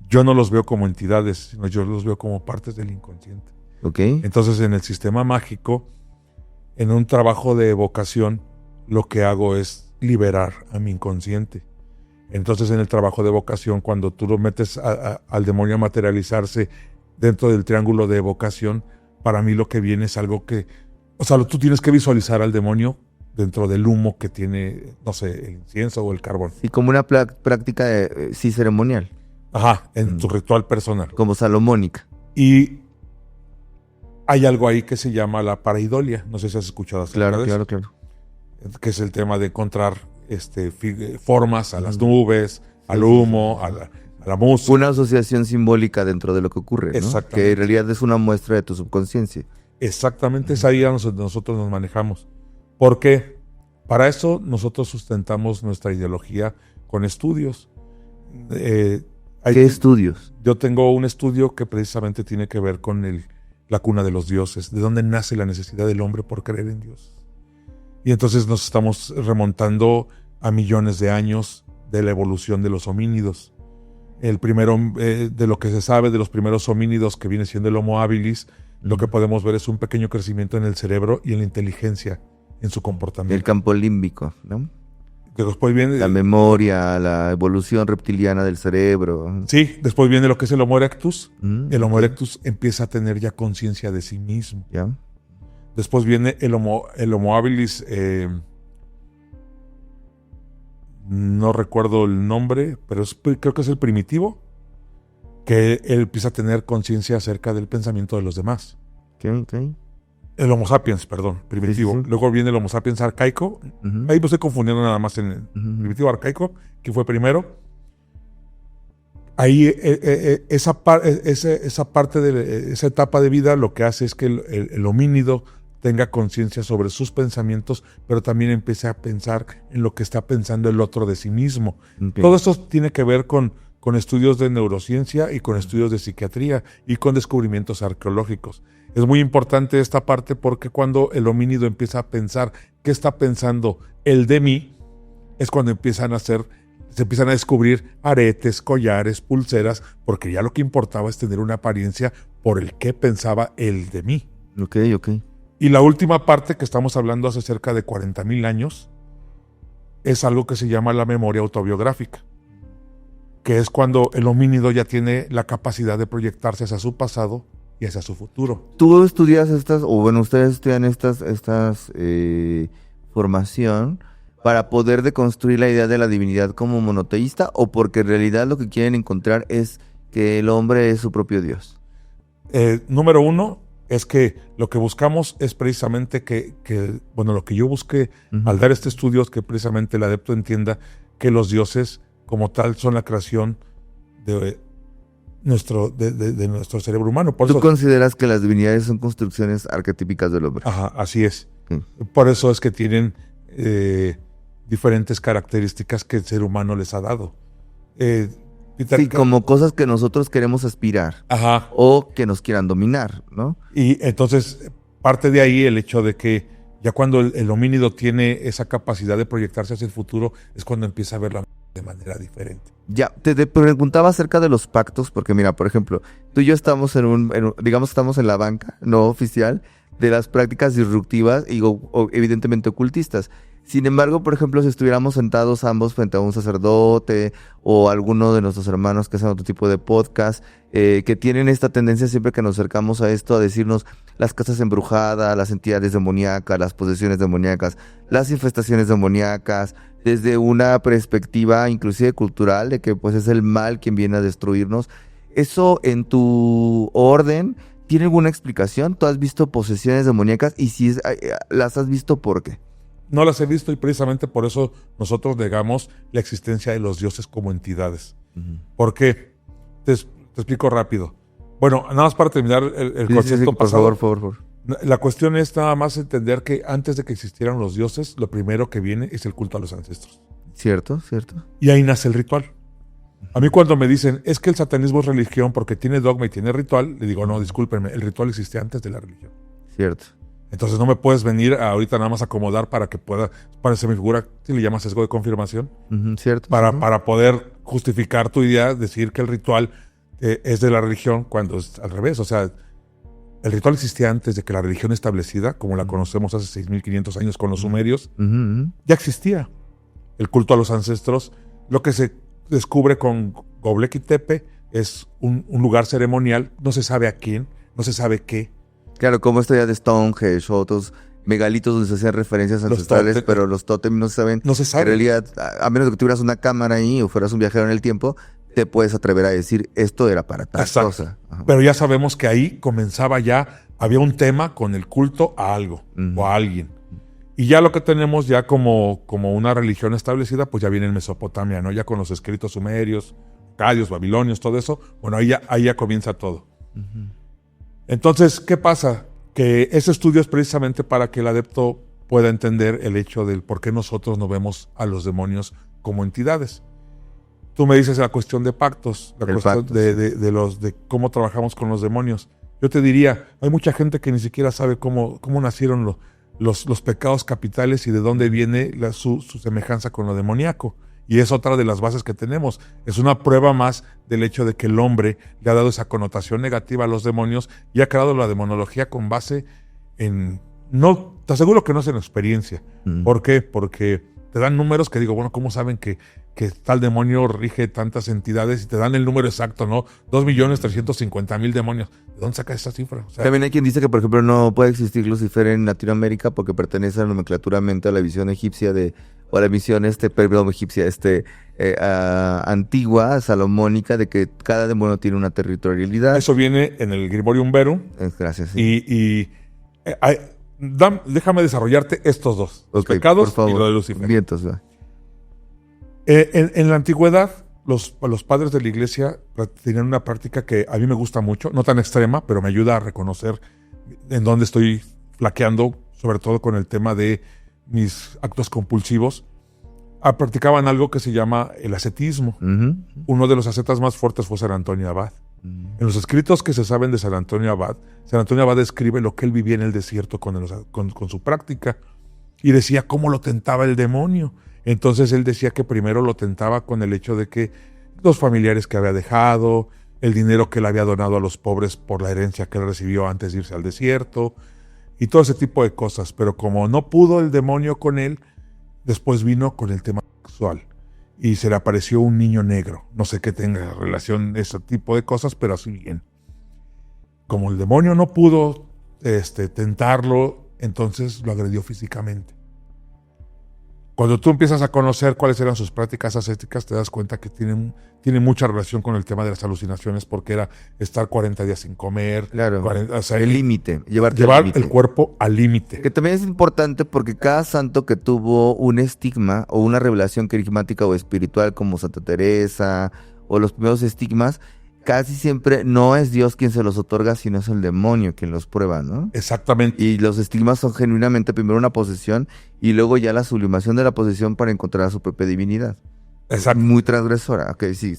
yo no los veo como entidades, sino yo los veo como partes del inconsciente.
Okay.
Entonces, en el sistema mágico, en un trabajo de evocación, lo que hago es liberar a mi inconsciente. Entonces, en el trabajo de evocación, cuando tú lo metes al demonio a materializarse dentro del triángulo de evocación, para mí lo que viene es algo que... O sea, tú tienes que visualizar al demonio dentro del humo que tiene, no sé, el incienso o el carbón.
Sí, como una práctica sí ceremonial.
Ajá, en tu ritual personal.
Como salomónica.
Y hay algo ahí que se llama la pareidolia. No sé si has escuchado acerca de eso.
Claro.
Que es el tema de encontrar formas a las nubes, al humo, a la música.
Una asociación simbólica dentro de lo que ocurre, ¿no?
Exactamente.
Que en realidad es una muestra de tu subconsciencia.
Exactamente, es ahí donde nosotros nos manejamos. Porque para eso nosotros sustentamos nuestra ideología con estudios.
¿Qué estudios?
Yo tengo un estudio que precisamente tiene que ver con la cuna de los dioses, de dónde nace la necesidad del hombre por creer en Dios. Y entonces nos estamos remontando a millones de años de la evolución de los homínidos. El primero, de lo que se sabe de los primeros homínidos, que viene siendo el Homo habilis, lo que podemos ver es un pequeño crecimiento en el cerebro y en la inteligencia, en su comportamiento.
El campo límbico, ¿no?
Que después viene
la memoria, la evolución reptiliana del cerebro.
Sí, después viene lo que es el Homo erectus. El Homo erectus empieza a tener ya conciencia de sí mismo.
¿Ya?
Después viene el Homo habilis, no recuerdo el nombre, pero creo que es el primitivo, que él empieza a tener conciencia acerca del pensamiento de los demás.
Okay.
El Homo sapiens, perdón, primitivo. Sí. Luego viene el Homo sapiens arcaico. Ahí me estoy confundiendo nada más en el primitivo arcaico, que fue primero. Ahí esa etapa de vida lo que hace es que el homínido tenga conciencia sobre sus pensamientos, pero también empiece a pensar en lo que está pensando el otro de sí mismo. Okay. Todo esto tiene que ver con estudios de neurociencia y con estudios de psiquiatría y con descubrimientos arqueológicos. Es muy importante esta parte porque cuando el homínido empieza a pensar qué está pensando el de mí, es cuando se empiezan a descubrir aretes, collares, pulseras, porque ya lo que importaba es tener una apariencia por el que pensaba el de mí.
Ok.
Y la última parte, que estamos hablando hace cerca de 40,000 años, es algo que se llama la memoria autobiográfica, que es cuando el homínido ya tiene la capacidad de proyectarse hacia su pasado y hacia su futuro.
¿Tú estudias ustedes estudian estas formación para poder deconstruir la idea de la divinidad como monoteísta, o porque en realidad lo que quieren encontrar es que el hombre es su propio Dios?
Número uno, es que lo que buscamos es precisamente lo que yo busqué al dar este estudio es que precisamente el adepto entienda que los dioses como tal son la creación de nuestro cerebro humano.
¿Tú consideras que las divinidades son construcciones arquetípicas del hombre?
Ajá, así es. Por eso es que tienen diferentes características que el ser humano les ha dado.
Como cosas que nosotros queremos aspirar. O que nos quieran dominar, ¿no?
Y entonces parte de ahí el hecho de que Ya cuando el homínido tiene esa capacidad de proyectarse hacia el futuro, es cuando empieza a ver la muerte de manera diferente.
Ya, te preguntaba acerca de los pactos, porque mira, por ejemplo, tú y yo estamos digamos, estamos en la banca no oficial de las prácticas disruptivas y evidentemente ocultistas. Sin embargo, por ejemplo, si estuviéramos sentados ambos frente a un sacerdote o alguno de nuestros hermanos que hacen otro tipo de podcast, que tienen esta tendencia siempre que nos acercamos a esto a decirnos las casas embrujadas, las entidades demoníacas, las posesiones demoníacas, las infestaciones demoníacas, desde una perspectiva inclusive cultural de que pues es el mal quien viene a destruirnos. ¿Eso en tu orden tiene alguna explicación? ¿Tú has visto posesiones demoníacas? Y si las has visto, ¿por qué?
No las he visto y precisamente por eso nosotros negamos la existencia de los dioses como entidades. Uh-huh. ¿Por qué? Te explico rápido. Bueno, nada más para terminar el concepto pasado.
Por favor.
La cuestión es nada más entender que antes de que existieran los dioses, lo primero que viene es el culto a los ancestros.
Cierto.
Y ahí nace el ritual. A mí cuando me dicen, es que el satanismo es religión porque tiene dogma y tiene ritual, le digo, no, discúlpenme, el ritual existe antes de la religión.
Cierto.
Entonces no me puedes venir ahorita nada más a acomodar para que pueda, parece mi figura, si le llamas sesgo de confirmación,
cierto.
Para poder justificar tu idea, decir que el ritual es de la religión cuando es al revés. O sea, el ritual existía antes de que la religión establecida, como la conocemos hace 6.500 años con los sumerios, ya existía. El culto a los ancestros, lo que se descubre con Göbekli Tepe es un lugar ceremonial, no se sabe a quién, no se sabe qué.
Claro, como esto ya de Stonehenge o otros megalitos donde se hacían referencias ancestrales, pero los tótems no se saben.
No se sabe.
En realidad, a menos de que tuvieras una cámara ahí o fueras un viajero en el tiempo, te puedes atrever a decir, esto era para tal cosa. Ajá.
Pero ya sabemos que ahí comenzaba ya, había un tema con el culto a algo o a alguien. Y ya lo que tenemos ya como una religión establecida, pues ya viene en Mesopotamia, ¿no? Ya con los escritos sumerios, acadios, babilonios, todo eso. Bueno, ahí ya comienza todo. Entonces, ¿qué pasa? Que ese estudio es precisamente para que el adepto pueda entender el hecho del por qué nosotros no vemos a los demonios como entidades. Tú me dices la cuestión de pactos, la cuestión de cómo trabajamos con los demonios. Yo te diría, hay mucha gente que ni siquiera sabe cómo nacieron los pecados capitales y de dónde viene su semejanza con lo demoníaco. Y es otra de las bases que tenemos. Es una prueba más del hecho de que el hombre le ha dado esa connotación negativa a los demonios y ha creado la demonología con base en... No, te aseguro que no es en experiencia. ¿Por qué? Porque te dan números que digo, bueno, ¿cómo saben que tal demonio rige tantas entidades? Y te dan el número exacto, ¿no? 2.350.000 demonios. ¿De dónde sacas esa cifra? O sea,
también hay quien dice que, por ejemplo, no puede existir Lucifer en Latinoamérica porque pertenece nomenclaturamente a la visión egipcia o a la visión egipcia, antigua, salomónica, de que cada demonio tiene una territorialidad.
Eso viene en el Grimorio Verum.
Gracias. Sí.
Déjame desarrollarte estos dos. Los pecados y lo de Lucifer.
Vientos,
en la antigüedad, los padres de la iglesia tenían una práctica que a mí me gusta mucho, no tan extrema, pero me ayuda a reconocer en dónde estoy flaqueando, sobre todo con el tema de mis actos compulsivos. Practicaban algo que se llama el ascetismo. Uno de los ascetas más fuertes fue San Antonio Abad. En los escritos que se saben de San Antonio Abad describe lo que él vivía en el desierto con su práctica y decía cómo lo tentaba el demonio. Entonces él decía que primero lo tentaba con el hecho de que los familiares que había dejado, el dinero que él había donado a los pobres por la herencia que él recibió antes de irse al desierto y todo ese tipo de cosas. Pero como no pudo el demonio con él, después vino con el tema sexual y se le apareció un niño negro. No sé qué tenga relación ese tipo de cosas, pero así bien. Como el demonio no pudo tentarlo, entonces lo agredió físicamente. Cuando tú empiezas a conocer cuáles eran sus prácticas ascéticas, te das cuenta que tienen mucha relación con el tema de las alucinaciones, porque era estar 40 días sin comer.
Claro,
o sea,
el límite. Llevar
el cuerpo al límite.
Que también es importante porque cada santo que tuvo un estigma o una revelación carismática o espiritual como Santa Teresa o los primeros estigmas, casi siempre no es Dios quien se los otorga, sino es el demonio quien los prueba, ¿no?
Exactamente.
Y los estigmas son genuinamente primero una posesión y luego ya la sublimación de la posesión para encontrar a su propia divinidad.
Exacto.
Muy transgresora. Ok, sí.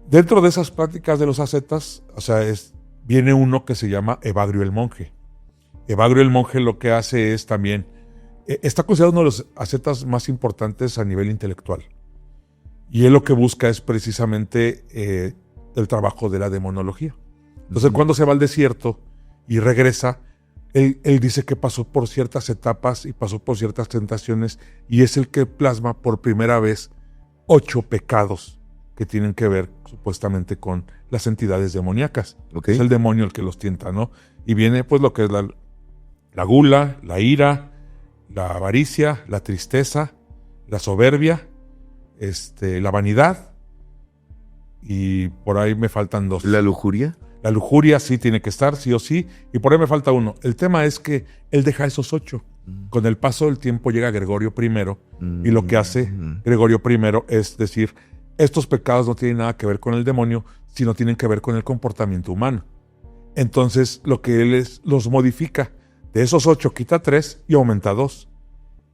Dentro de esas prácticas de los ascetas, o sea, viene uno que se llama Evagrio el monje. Evagrio el monje lo que hace es también, está considerado uno de los ascetas más importantes a nivel intelectual. Y él lo que busca es precisamente el trabajo de la demonología. Entonces, cuando se va al desierto y regresa, él dice que pasó por ciertas etapas y pasó por ciertas tentaciones, y es el que plasma por primera vez 8 pecados que tienen que ver supuestamente con las entidades demoníacas.
Okay.
Es el demonio el que los tienta, ¿no? Y viene pues lo que es la gula, la ira, la avaricia, la tristeza, la soberbia, la vanidad, y por ahí me faltan 2.
¿La lujuria?
La lujuria sí tiene que estar, sí o sí, y por ahí me falta 1. El tema es que él deja esos 8. Con el paso del tiempo llega Gregorio I, y lo que hace Gregorio I es decir, estos pecados no tienen nada que ver con el demonio, sino tienen que ver con el comportamiento humano. Entonces, lo que él los modifica. De esos 8 quita 3 y aumenta 2.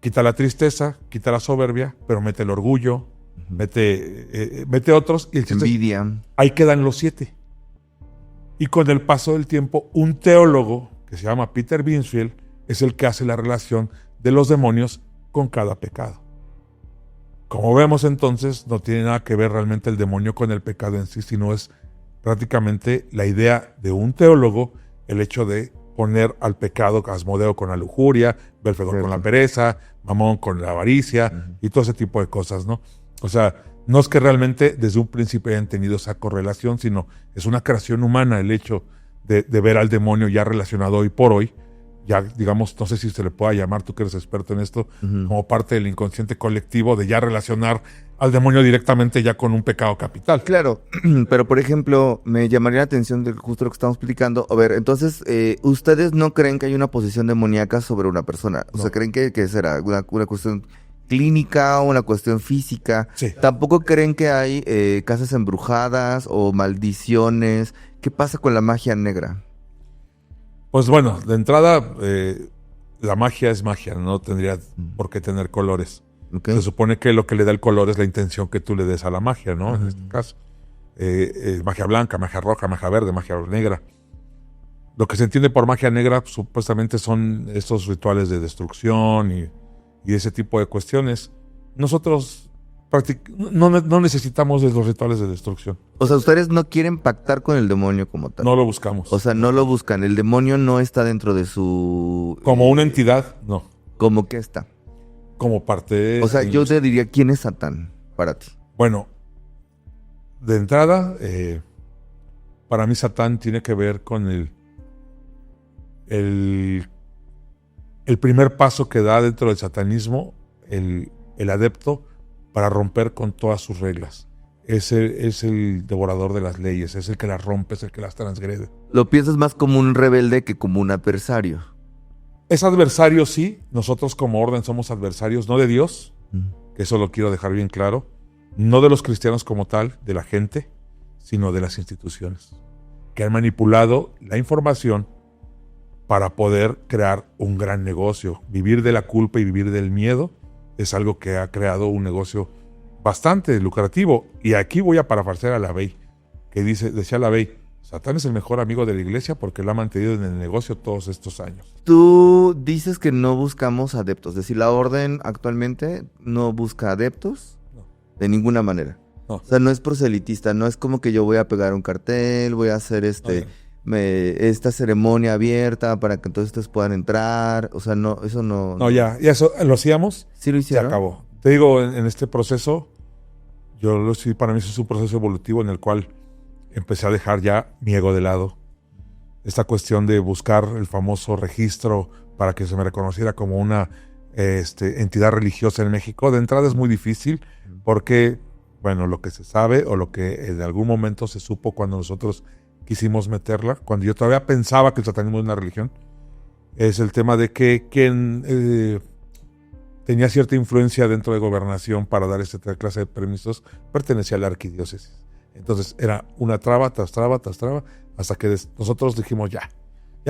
Quita la tristeza, quita la soberbia, pero mete el orgullo, mete otros, y el
envidia.
Ahí quedan los 7. Y con el paso del tiempo, un teólogo que se llama Peter Binsfield es el que hace la relación de los demonios con cada pecado. Como vemos entonces, no tiene nada que ver realmente el demonio con el pecado en sí, sino es prácticamente la idea de un teólogo, el hecho de poner al pecado Asmodeo con la lujuria, Belfegor con la pereza, Mamón con la avaricia y todo ese tipo de cosas, ¿no? O sea, no es que realmente desde un principio hayan tenido esa correlación, sino es una creación humana el hecho de ver al demonio ya relacionado hoy por hoy, ya digamos, no sé si se le pueda llamar, tú que eres experto en esto, como parte del inconsciente colectivo, de ya relacionar al demonio directamente ya con un pecado capital.
Claro, pero por ejemplo, me llamaría la atención de justo lo que estamos explicando. A ver, entonces, ¿ustedes no creen que hay una posesión demoníaca sobre una persona? O sea, ¿creen que será una cuestión clínica o una cuestión física?
Sí.
¿Tampoco creen que hay casas embrujadas o maldiciones? ¿Qué pasa con la magia negra?
Pues bueno, de entrada, la magia es magia, no tendría por qué tener colores.
Okay.
Se supone que lo que le da el color es la intención que tú le des a la magia, ¿no? En este caso. Magia blanca, magia roja, magia verde, magia negra. Lo que se entiende por magia negra supuestamente son estos rituales de destrucción y ese tipo de cuestiones. Nosotros no necesitamos de los rituales de destrucción.
O sea, ustedes no quieren pactar con el demonio como tal.
No lo buscamos.
O sea, no lo buscan. El demonio no está dentro de su...
Como una entidad, no.
¿Cómo que está?
Como parte...
O sea, yo te diría, ¿quién es Satán para ti?
Bueno, de entrada, para mí Satán tiene que ver con el primer paso que da dentro del satanismo el adepto para romper con todas sus reglas. Es el devorador de las leyes, es el que las rompe, es el que las transgrede.
Lo piensas más como un rebelde que como un adversario.
Es adversario, sí. Nosotros como orden somos adversarios, no de Dios, que eso lo quiero dejar bien claro, no de los cristianos como tal, de la gente, sino de las instituciones, que han manipulado la información para poder crear un gran negocio. Vivir de la culpa y vivir del miedo es algo que ha creado un negocio bastante lucrativo. Y aquí voy a parafrasear a LaVey, que decía LaVey, Satán es el mejor amigo de la iglesia porque lo ha mantenido en el negocio todos estos años.
Tú dices que no buscamos adeptos, es decir, la orden actualmente no busca adeptos de ninguna manera.
No.
O sea, no es proselitista, no es como que yo voy a pegar un cartel, voy a hacer esta ceremonia abierta para que entonces ustedes puedan entrar. O sea, no, eso no...
No, ya eso lo hacíamos.
Sí lo hicieron.
Se acabó. Te digo, en este proceso, para mí eso es un proceso evolutivo en el cual empecé a dejar ya mi ego de lado. Esta cuestión de buscar el famoso registro para que se me reconociera como una entidad religiosa en México, de entrada es muy difícil porque, bueno, lo que se sabe o lo que en algún momento se supo cuando nosotros quisimos meterla, cuando yo todavía pensaba que el satanismo es una religión, es el tema de que quien tenía cierta influencia dentro de gobernación para dar esta clase de permisos pertenecía a la arquidiócesis. Entonces era una traba tras traba tras traba, hasta que nosotros dijimos ya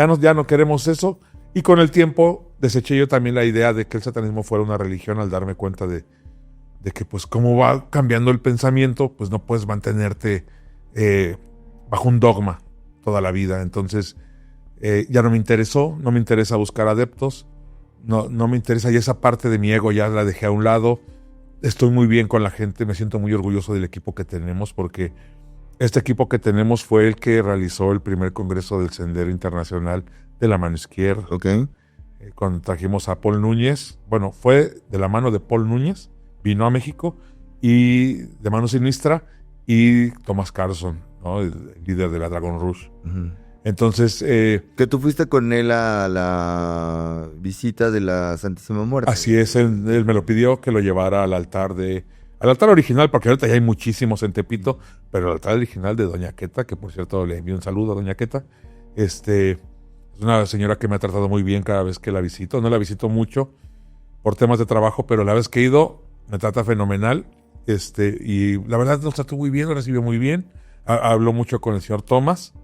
no queremos eso, y con el tiempo deseché yo también la idea de que el satanismo fuera una religión al darme cuenta de que pues como va cambiando el pensamiento, pues no puedes mantenerte bajo un dogma toda la vida. Entonces Ya no me interesó, no me interesa buscar adeptos, no me interesa, y esa parte de mi ego ya la dejé a un lado. Estoy muy bien con la gente, me siento muy orgulloso del equipo que tenemos, porque este equipo que tenemos fue el que realizó el primer congreso del Sendero Internacional de la Mano Izquierda.
Ok.
Cuando trajimos a Paul Núñez, bueno, fue de la mano de Paul Núñez, vino a México, y de Mano Sinistra, y Thomas Carlson, ¿no? El líder de la Dragon Rouge.
Uh-huh.
Entonces,
que tú fuiste con él a la visita de la Santísima Muerte.
Así es, él me lo pidió que lo llevara al altar original, porque ahorita ya hay muchísimos en Tepito, pero el altar original de Doña Queta, que por cierto le envío un saludo a Doña Queta. Es una señora que me ha tratado muy bien cada vez que la visito. No la visito mucho por temas de trabajo, pero la vez que he ido me trata fenomenal. Y la verdad nos trató muy bien, lo recibió muy bien. Habló mucho con el señor Thomas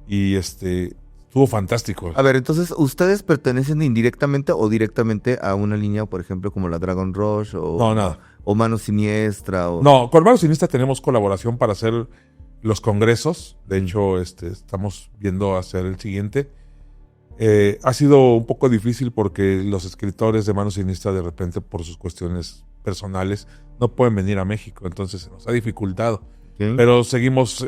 y estuvo fantástico.
A ver, entonces, ¿ustedes pertenecen indirectamente o directamente a una línea, por ejemplo, como la Dragon Rush o,
no, nada.
O Mano Siniestra?
No, con Mano Siniestra tenemos colaboración para hacer los congresos. De hecho, estamos viendo hacer el siguiente. Ha sido un poco difícil porque los escritores de Mano Siniestra, de repente, por sus cuestiones personales, no pueden venir a México. Entonces se nos ha dificultado.
¿Sí?
Pero seguimos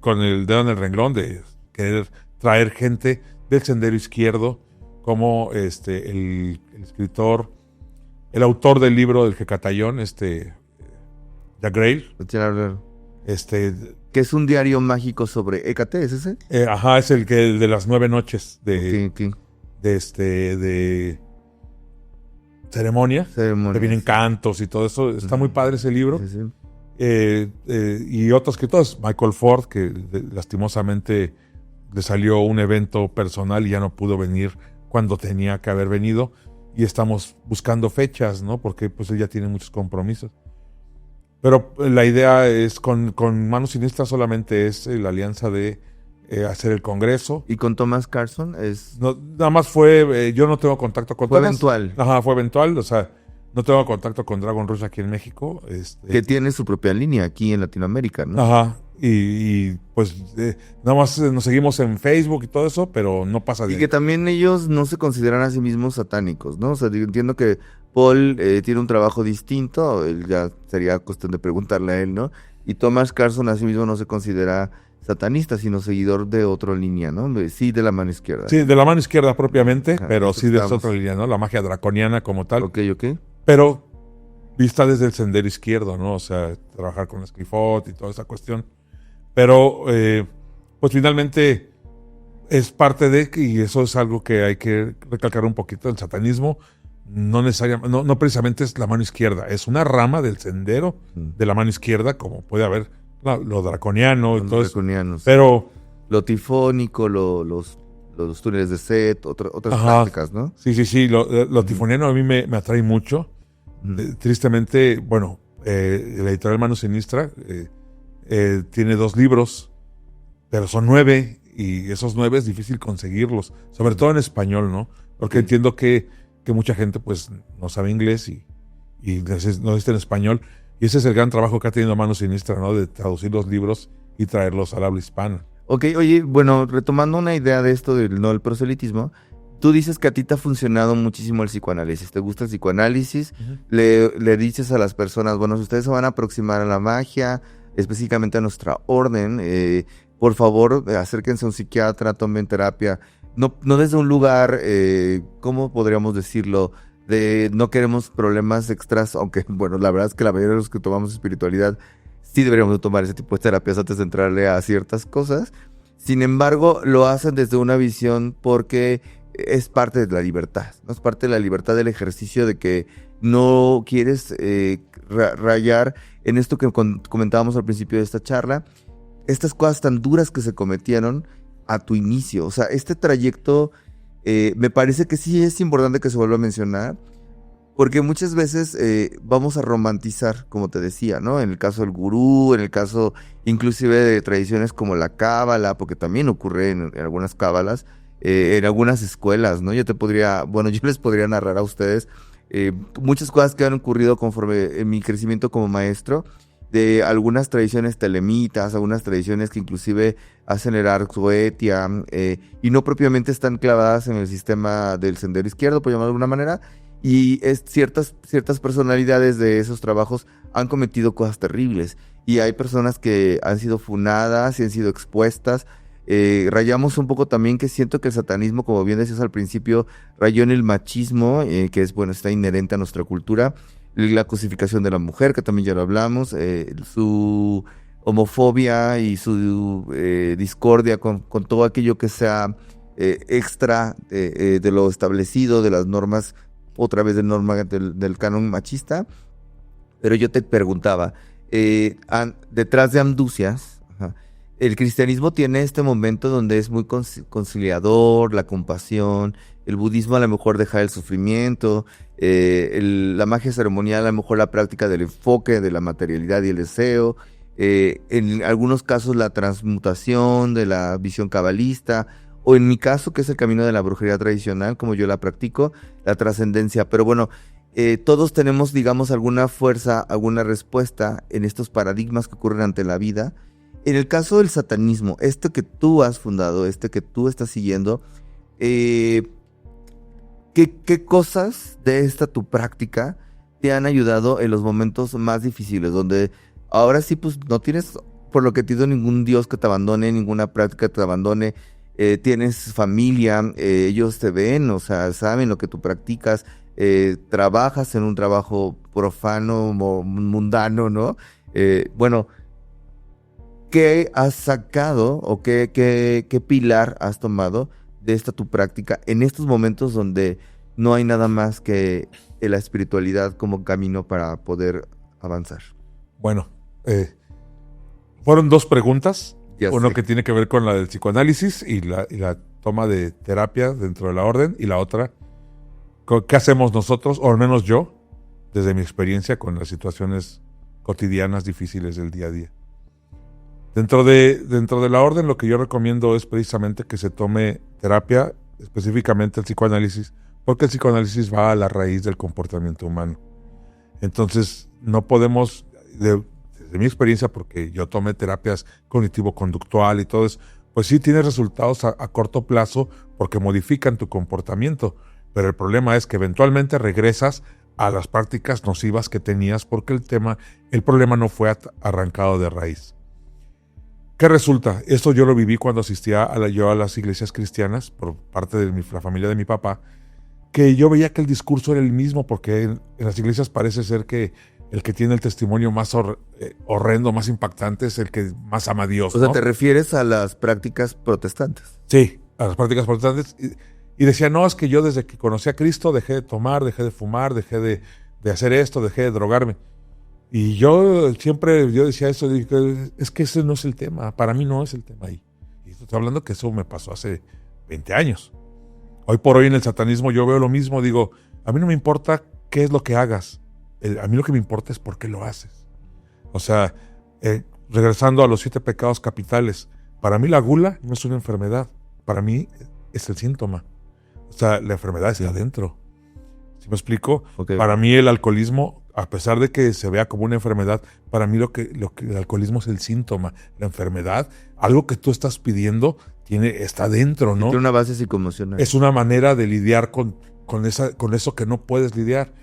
con el dedo en el renglón de querer traer gente del Sendero Izquierdo, como el escritor, el autor del libro del Jecatayón, Jack Grail.
Que es un diario mágico sobre Hécate, ¿es ese?
Es el de las 9 noches de ceremonia. Que vienen cantos y todo eso. Está muy padre ese libro.
Sí, sí.
Y otros escritores, Michael Ford, que lastimosamente le salió un evento personal y ya no pudo venir cuando tenía que haber venido, y estamos buscando fechas, ¿no? Porque pues él ya tiene muchos compromisos. Pero la idea es con Mano Sinistra solamente es la alianza de hacer el congreso.
¿Y con Thomas Carlson?
Nada más fue, yo no tengo contacto con
Fue
Thomas.
eventual.
Ajá, fue eventual, o sea, no tengo contacto con Dragon Rush aquí en México.
Que tiene su propia línea aquí en Latinoamérica, ¿no?
Ajá, y pues nada más nos seguimos en Facebook y todo eso, pero no pasa de
ahí. Y que también ellos no se consideran a sí mismos satánicos, ¿no? O sea, entiendo que Paul tiene un trabajo distinto, ya sería cuestión de preguntarle a él, ¿no? Y Thomas Carlson a sí mismo no se considera satanista, sino seguidor de otra línea, ¿no? Sí, de la mano izquierda.
Sí, de la mano izquierda propiamente,
Ajá,
pero sí de otra línea, ¿no? La magia draconiana como tal.
Ok.
Pero vista desde el sendero izquierdo, ¿no? O sea, trabajar con Esquifot y toda esa cuestión. Pero, pues finalmente es parte de, y eso es algo que hay que recalcar un poquito, el satanismo no necesariamente, no precisamente es la mano izquierda, es una rama del sendero de la mano izquierda, como puede haber lo draconiano y todo eso. Pero
lo tifónico, los túneles de Set, otras prácticas, ¿no?
Sí, lo tifoniano a mí me atrae mucho. Tristemente, bueno, la editorial Mano Sinistra tiene 2 libros, pero son 9, y esos 9 es difícil conseguirlos, sobre todo en español, ¿no? Porque entiendo que mucha gente pues no sabe inglés y no está en español, y ese es el gran trabajo que ha tenido Mano Sinistra, ¿no? De traducir los libros y traerlos al habla hispana.
Ok, oye, bueno, retomando una idea de esto del proselitismo, tú dices que a ti te ha funcionado muchísimo el psicoanálisis, te gusta el psicoanálisis, le dices a las personas, bueno, si ustedes se van a aproximar a la magia, específicamente a nuestra orden, por favor, acérquense a un psiquiatra, tomen terapia, no desde un lugar, ¿cómo podríamos decirlo?, de no queremos problemas extras, aunque, bueno, la verdad es que la mayoría de los que tomamos espiritualidad sí deberíamos de tomar ese tipo de terapias antes de entrarle a ciertas cosas. Sin embargo, lo hacen desde una visión porque es parte de la libertad, ¿no? Es parte de la libertad del ejercicio de que no quieres rayar en esto que comentábamos al principio de esta charla, estas cosas tan duras que se cometieron a tu inicio. O sea, este trayecto me parece que sí es importante que se vuelva a mencionar, porque muchas veces vamos a romantizar, como te decía, ¿no? En el caso del gurú, en el caso inclusive de tradiciones como la cábala, porque también ocurre en algunas cábalas, en algunas escuelas, ¿no? Yo les podría narrar a ustedes muchas cosas que han ocurrido conforme en mi crecimiento como maestro, de algunas tradiciones telemitas, algunas tradiciones que inclusive hacen el Arcoetia, y no propiamente están clavadas en el sistema del sendero izquierdo, por llamarlo de alguna manera, y ciertas personalidades de esos trabajos han cometido cosas terribles, y hay personas que han sido funadas y han sido expuestas. Rayamos un poco también, que siento que el satanismo, como bien decías al principio, rayó en el machismo, que es, bueno, está inherente a nuestra cultura, la cosificación de la mujer, que también ya lo hablamos, su homofobia y su discordia con todo aquello que sea extra de lo establecido, de las normas, otra vez de norma del canon machista. Pero yo te preguntaba, detrás de Amducias, el cristianismo tiene este momento donde es muy conciliador, la compasión, el budismo a lo mejor deja el sufrimiento, la magia ceremonial a lo mejor la práctica del enfoque de la materialidad y el deseo, en algunos casos la transmutación de la visión cabalista, o en mi caso, que es el camino de la brujería tradicional, como yo la practico, la trascendencia. Pero bueno, todos tenemos, digamos, alguna fuerza, alguna respuesta en estos paradigmas que ocurren ante la vida. En el caso del satanismo, este que tú has fundado, este que tú estás siguiendo, ¿qué cosas de esta tu práctica te han ayudado en los momentos más difíciles? Donde ahora sí, pues no tienes, por lo que te digo, ningún dios que te abandone, ninguna práctica que te abandone, tienes familia, ellos te ven, o sea, saben lo que tú practicas, trabajas en un trabajo profano, mundano, ¿no? Bueno, ¿qué has sacado o qué pilar has tomado de esta tu práctica en estos momentos donde no hay nada más que la espiritualidad como camino para poder avanzar?
Bueno, fueron dos preguntas.
Ya
Uno
sé.
que tiene que ver con la del psicoanálisis y la toma de terapia dentro de la orden, y la otra, ¿qué hacemos nosotros, o al menos yo, desde mi experiencia con las situaciones cotidianas difíciles del día a día? Dentro de la orden, lo que yo recomiendo es precisamente que se tome terapia, específicamente el psicoanálisis, porque el psicoanálisis va a la raíz del comportamiento humano. Entonces, no podemos, desde mi experiencia, porque yo tomé terapias cognitivo-conductual y todo eso, pues sí tienes resultados a corto plazo porque modifican tu comportamiento, pero el problema es que eventualmente regresas a las prácticas nocivas que tenías porque el problema no fue arrancado de raíz. ¿Qué resulta? Esto yo lo viví cuando asistía a las iglesias cristianas por parte de la familia de mi papá, que yo veía que el discurso era el mismo, porque en las iglesias parece ser que el que tiene el testimonio más horrendo, más impactante, es el que más ama a Dios,
O sea,
¿no?
¿te refieres a las prácticas protestantes?
Sí, a las prácticas protestantes. Y decía, no, es que yo desde que conocí a Cristo dejé de tomar, dejé de fumar, dejé de hacer esto, dejé de drogarme. Y yo decía eso, dije, es que ese no es el tema, para mí no es el tema ahí. Y estoy hablando que eso me pasó hace 20 años. Hoy por hoy en el satanismo yo veo lo mismo, digo, a mí no me importa qué es lo que hagas, a mí lo que me importa es por qué lo haces. O sea, regresando a los 7 pecados capitales, para mí la gula no es una enfermedad, para mí es el síntoma. O sea, la enfermedad está adentro. ¿Sí me explico?
Okay.
Para mí el alcoholismo, a pesar de que se vea como una enfermedad, para mí lo que el alcoholismo es el síntoma. La enfermedad, algo que tú estás pidiendo, está dentro, ¿no?
Tiene una base psicoemocional.
Es una manera de lidiar con eso que no puedes lidiar.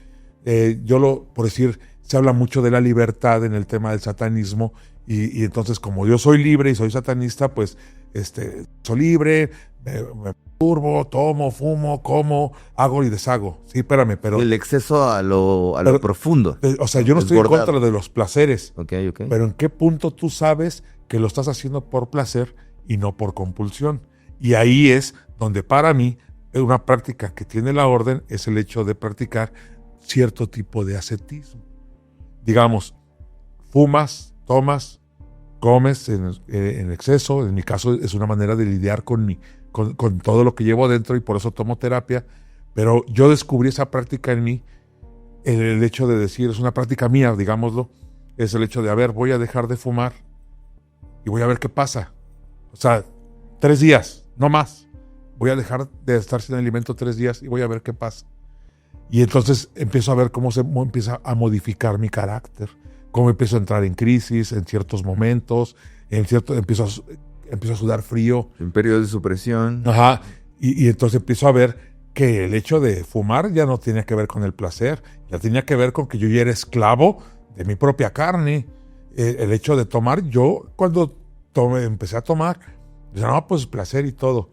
Por decir, se habla mucho de la libertad en el tema del satanismo, y entonces como yo soy libre y soy satanista, pues soy libre, me turbo, tomo, fumo, como, hago y deshago. Sí, espérame, pero...
El exceso a lo profundo.
O sea, yo no estoy en contra de los placeres.
Okay.
Pero ¿en qué punto tú sabes que lo estás haciendo por placer y no por compulsión? Y ahí es donde para mí una práctica que tiene la orden es el hecho de practicar cierto tipo de ascetismo. Digamos, fumas, tomas, comes en exceso. En mi caso es una manera de lidiar con todo lo que llevo adentro, y por eso tomo terapia. Pero yo descubrí esa práctica en mí, el hecho de decir, es una práctica mía, digámoslo, es el hecho de, voy a dejar de fumar y voy a ver qué pasa. O sea, 3 días, no más. Voy a dejar de estar sin alimento 3 días y voy a ver qué pasa. Y entonces empiezo a ver cómo empieza a modificar mi carácter, cómo empiezo a entrar en crisis en ciertos momentos, empiezo a sudar frío.
En periodos de supresión.
Ajá. Y entonces empiezo a ver que el hecho de fumar ya no tenía que ver con el placer, ya tenía que ver con que yo ya era esclavo de mi propia carne. El hecho de tomar, yo cuando empecé a tomar, decía, no, pues placer y todo.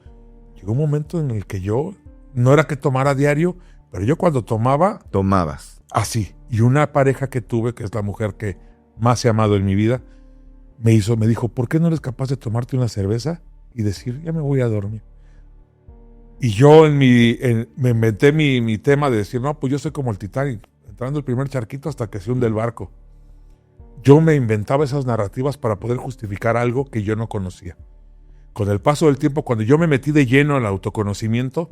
Llegó un momento en el que yo, no era que tomara a diario, pero yo cuando tomaba...
Tomabas.
Así. Y una pareja que tuve, que es la mujer que más he amado en mi vida, me dijo, ¿por qué no eres capaz de tomarte una cerveza y decir, ya me voy a dormir? Y yo me inventé mi tema de decir, no, pues yo soy como el Titanic, entrando el primer charquito hasta que se hunde el barco. Yo me inventaba esas narrativas para poder justificar algo que yo no conocía. Con el paso del tiempo, cuando yo me metí de lleno al autoconocimiento,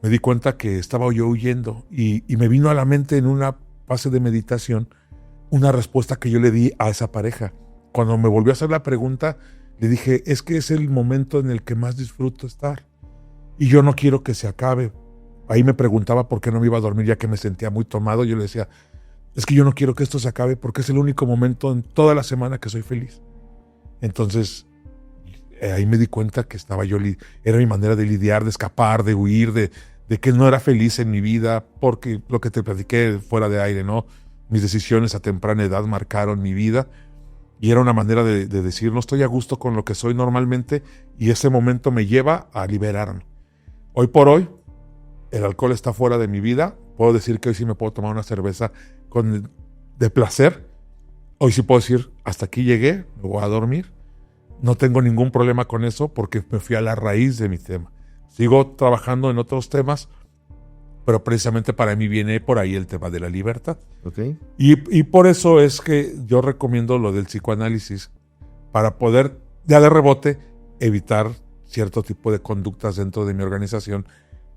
me di cuenta que estaba yo huyendo y me vino a la mente en una fase de meditación una respuesta que yo le di a esa pareja. Cuando me volvió a hacer la pregunta, le dije, es que es el momento en el que más disfruto estar y yo no quiero que se acabe. Ahí me preguntaba por qué no me iba a dormir ya que me sentía muy tomado. Yo le decía, es que yo no quiero que esto se acabe porque es el único momento en toda la semana que soy feliz. Entonces, ahí me di cuenta que era mi manera de lidiar, de escapar, de huir, de que no era feliz en mi vida, porque lo que te platiqué fuera de aire, ¿no? Mis decisiones a temprana edad marcaron mi vida y era una manera de decir, no estoy a gusto con lo que soy normalmente y ese momento me lleva a liberarme. Hoy por hoy, el alcohol está fuera de mi vida. Puedo decir que hoy sí me puedo tomar una cerveza de placer. Hoy sí puedo decir, hasta aquí llegué, me voy a dormir. No tengo ningún problema con eso porque me fui a la raíz de mi tema. Sigo trabajando en otros temas, pero precisamente para mí viene por ahí el tema de la libertad.
Okay.
Y por eso es que yo recomiendo lo del psicoanálisis, para poder, ya de rebote, evitar cierto tipo de conductas dentro de mi organización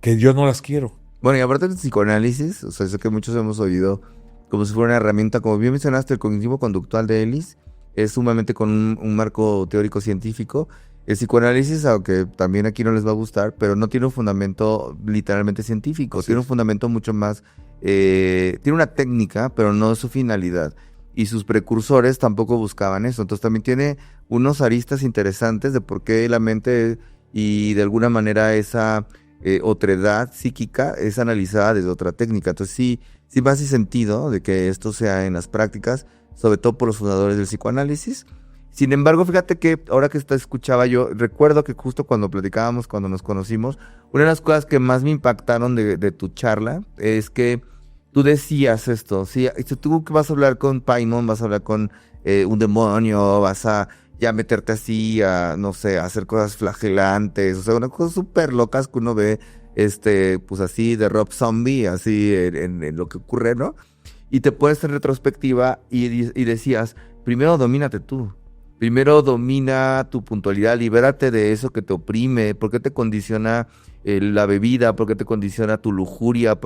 que yo no las quiero.
Bueno, y aparte del psicoanálisis, o sea, eso que muchos hemos oído como si fuera una herramienta, como bien mencionaste, el cognitivo-conductual de Ellis es sumamente con un marco teórico científico. El psicoanálisis, aunque también aquí no les va a gustar, pero no tiene un fundamento literalmente científico, tiene un fundamento mucho más, tiene una técnica, pero no su finalidad. Y sus precursores tampoco buscaban eso. Entonces también tiene unos aristas interesantes de por qué la mente y de alguna manera esa otredad psíquica es analizada desde otra técnica. Entonces sí me hace sentido de que esto sea en las prácticas, sobre todo por los fundadores del psicoanálisis. Sin embargo, fíjate que ahora que escuchaba yo, recuerdo que justo cuando platicábamos, cuando nos conocimos, una de las cosas que más me impactaron de tu charla es que tú decías esto, ¿sí? Tú vas a hablar con Paimon, vas a hablar con un demonio, vas a ya meterte así a, no sé, a hacer cosas flagelantes, o sea, unas cosas súper locas que uno ve, pues así de Rob Zombie, así en lo que ocurre, ¿no? Y te pones en retrospectiva y decías, primero domínate tú. Primero domina tu puntualidad, libérate de eso que te oprime, por qué te condiciona la bebida, por qué te condiciona tu lujuria,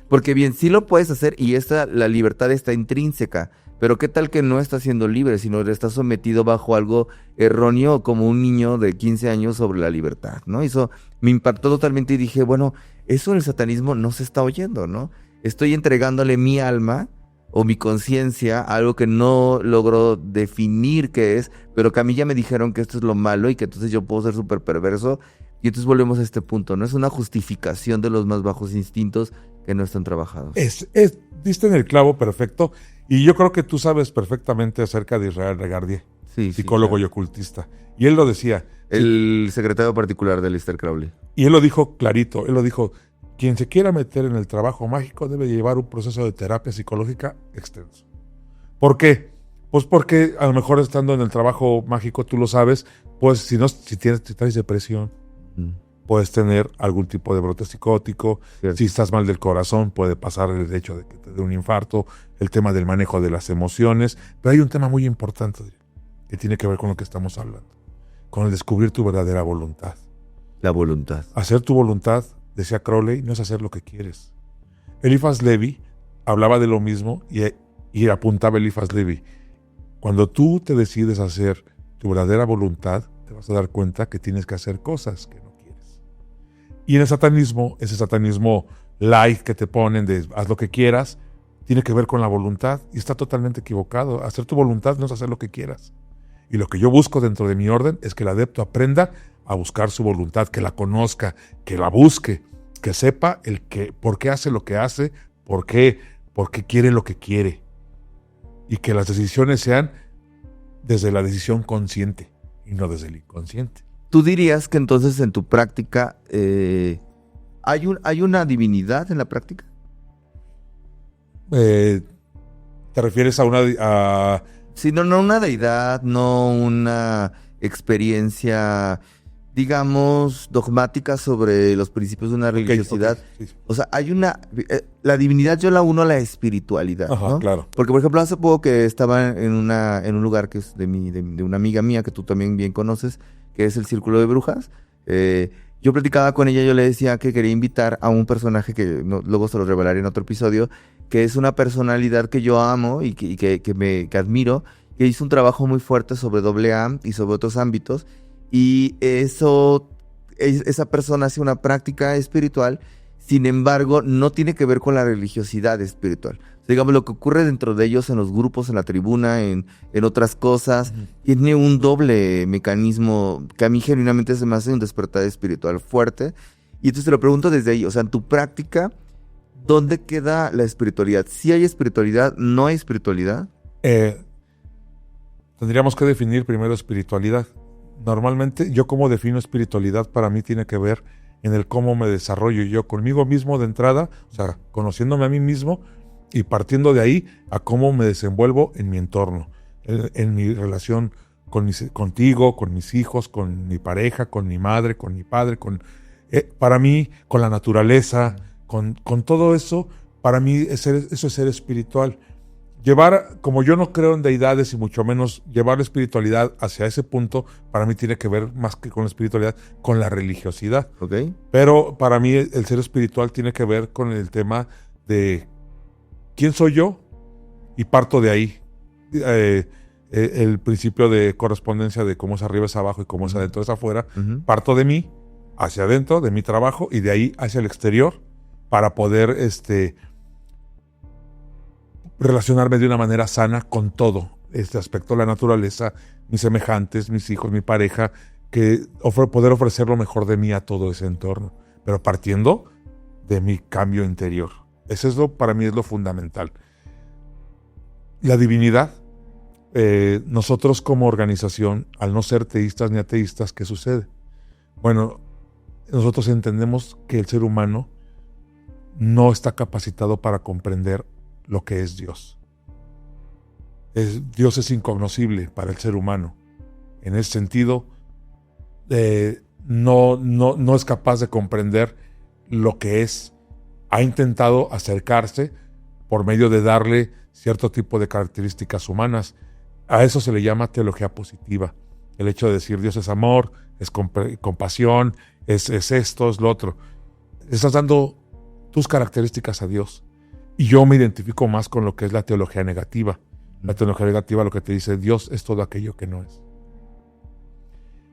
porque bien, sí lo puedes hacer y la libertad está intrínseca, pero qué tal que no estás siendo libre, sino que estás sometido bajo algo erróneo como un niño de 15 años sobre la libertad, ¿no? Eso me impactó totalmente y dije, bueno, eso en el satanismo no se está oyendo, ¿no? Estoy entregándole mi alma o mi conciencia, algo que no logro definir qué es, pero que a mí ya me dijeron que esto es lo malo y que entonces yo puedo ser súper perverso, y entonces volvemos a este punto, ¿no? Es una justificación de los más bajos instintos que no están trabajados.
Diste en el clavo perfecto, y yo creo que tú sabes perfectamente acerca de Israel Regardie, psicólogo y ocultista, y él lo decía.
El secretario particular de Aleister Crowley.
Y él lo dijo clarito, él lo dijo, quien se quiera meter en el trabajo mágico debe llevar un proceso de terapia psicológica extenso. ¿Por qué? Pues porque a lo mejor estando en el trabajo mágico, tú lo sabes, pues si traes depresión, puedes tener algún tipo de brote psicótico. Cierto. Si estás mal del corazón, puede pasar el hecho de que te dé un infarto, el tema del manejo de las emociones. Pero hay un tema muy importante que tiene que ver con lo que estamos hablando, con el descubrir tu verdadera voluntad.
La voluntad.
Hacer tu voluntad, decía Crowley, no es hacer lo que quieres. Eliphas Levi hablaba de lo mismo y apuntaba Eliphas Levi. Cuando tú te decides hacer tu verdadera voluntad, te vas a dar cuenta que tienes que hacer cosas que no quieres. Y en el satanismo, ese satanismo light que te ponen de haz lo que quieras, tiene que ver con la voluntad y está totalmente equivocado. Hacer tu voluntad no es hacer lo que quieras. Y lo que yo busco dentro de mi orden es que el adepto aprenda a buscar su voluntad, que la conozca, que la busque, que sepa por qué hace lo que hace, por qué quiere lo que quiere. Y que las decisiones sean desde la decisión consciente y no desde el inconsciente.
¿Tú dirías que entonces en tu práctica hay una divinidad en la práctica?
¿Te refieres a
Sí, no una deidad, no una experiencia, digamos, dogmática sobre los principios de una religiosidad.
Okay, sí.
O sea, la divinidad yo la uno a la espiritualidad,
Ajá,
¿no?
claro.
Porque, por ejemplo, hace poco que estaba en un lugar que es de una amiga mía que tú también bien conoces, que es el Círculo de Brujas. Yo platicaba con ella, yo le decía que quería invitar a un personaje que luego se lo revelaré en otro episodio, que es una personalidad que yo amo y que admiro, que hizo un trabajo muy fuerte sobre AA y sobre otros ámbitos, y esa persona hace una práctica espiritual, sin embargo, no tiene que ver con la religiosidad espiritual. O sea, digamos, lo que ocurre dentro de ellos, en los grupos, en la tribuna, en otras cosas, tiene un doble mecanismo que a mí genuinamente se me hace un despertar espiritual fuerte. Y entonces te lo pregunto desde ahí, o sea, en tu práctica, ¿dónde queda la espiritualidad? ¿Sí hay espiritualidad? ¿No hay espiritualidad?
Tendríamos que definir primero espiritualidad. Normalmente, yo como defino espiritualidad, para mí tiene que ver en el cómo me desarrollo yo conmigo mismo de entrada, o sea, conociéndome a mí mismo y partiendo de ahí a cómo me desenvuelvo en mi entorno, en mi relación contigo, con mis hijos, con mi pareja, con mi madre, con mi padre, para mí, con la naturaleza, con todo eso, para mí eso es ser espiritual. Como yo no creo en deidades y mucho menos llevar la espiritualidad hacia ese punto, para mí tiene que ver más que con la espiritualidad, con la religiosidad.
Okay.
Pero para mí el ser espiritual tiene que ver con el tema de quién soy yo y parto de ahí. El principio de correspondencia de cómo es arriba es abajo y cómo es adentro es afuera. Parto de mí hacia adentro, de mi trabajo, y de ahí hacia el exterior para poder relacionarme de una manera sana con todo este aspecto, la naturaleza, mis semejantes, mis hijos, mi pareja, poder ofrecer lo mejor de mí a todo ese entorno, pero partiendo de mi cambio interior. Para mí es lo fundamental. La divinidad, nosotros como organización, al no ser teístas ni ateístas, ¿qué sucede? Bueno, nosotros entendemos que el ser humano no está capacitado para comprender lo que es Dios. Dios es incognoscible para el ser humano. En ese sentido, no es capaz de comprender lo que es. Ha intentado acercarse por medio de darle cierto tipo de características humanas. A eso se le llama teología positiva. El hecho de decir Dios es amor, es compasión, es esto, es lo otro. Estás dando tus características a Dios. Y yo me identifico más con lo que es la teología negativa. La teología negativa lo que te dice, Dios es todo aquello que no es.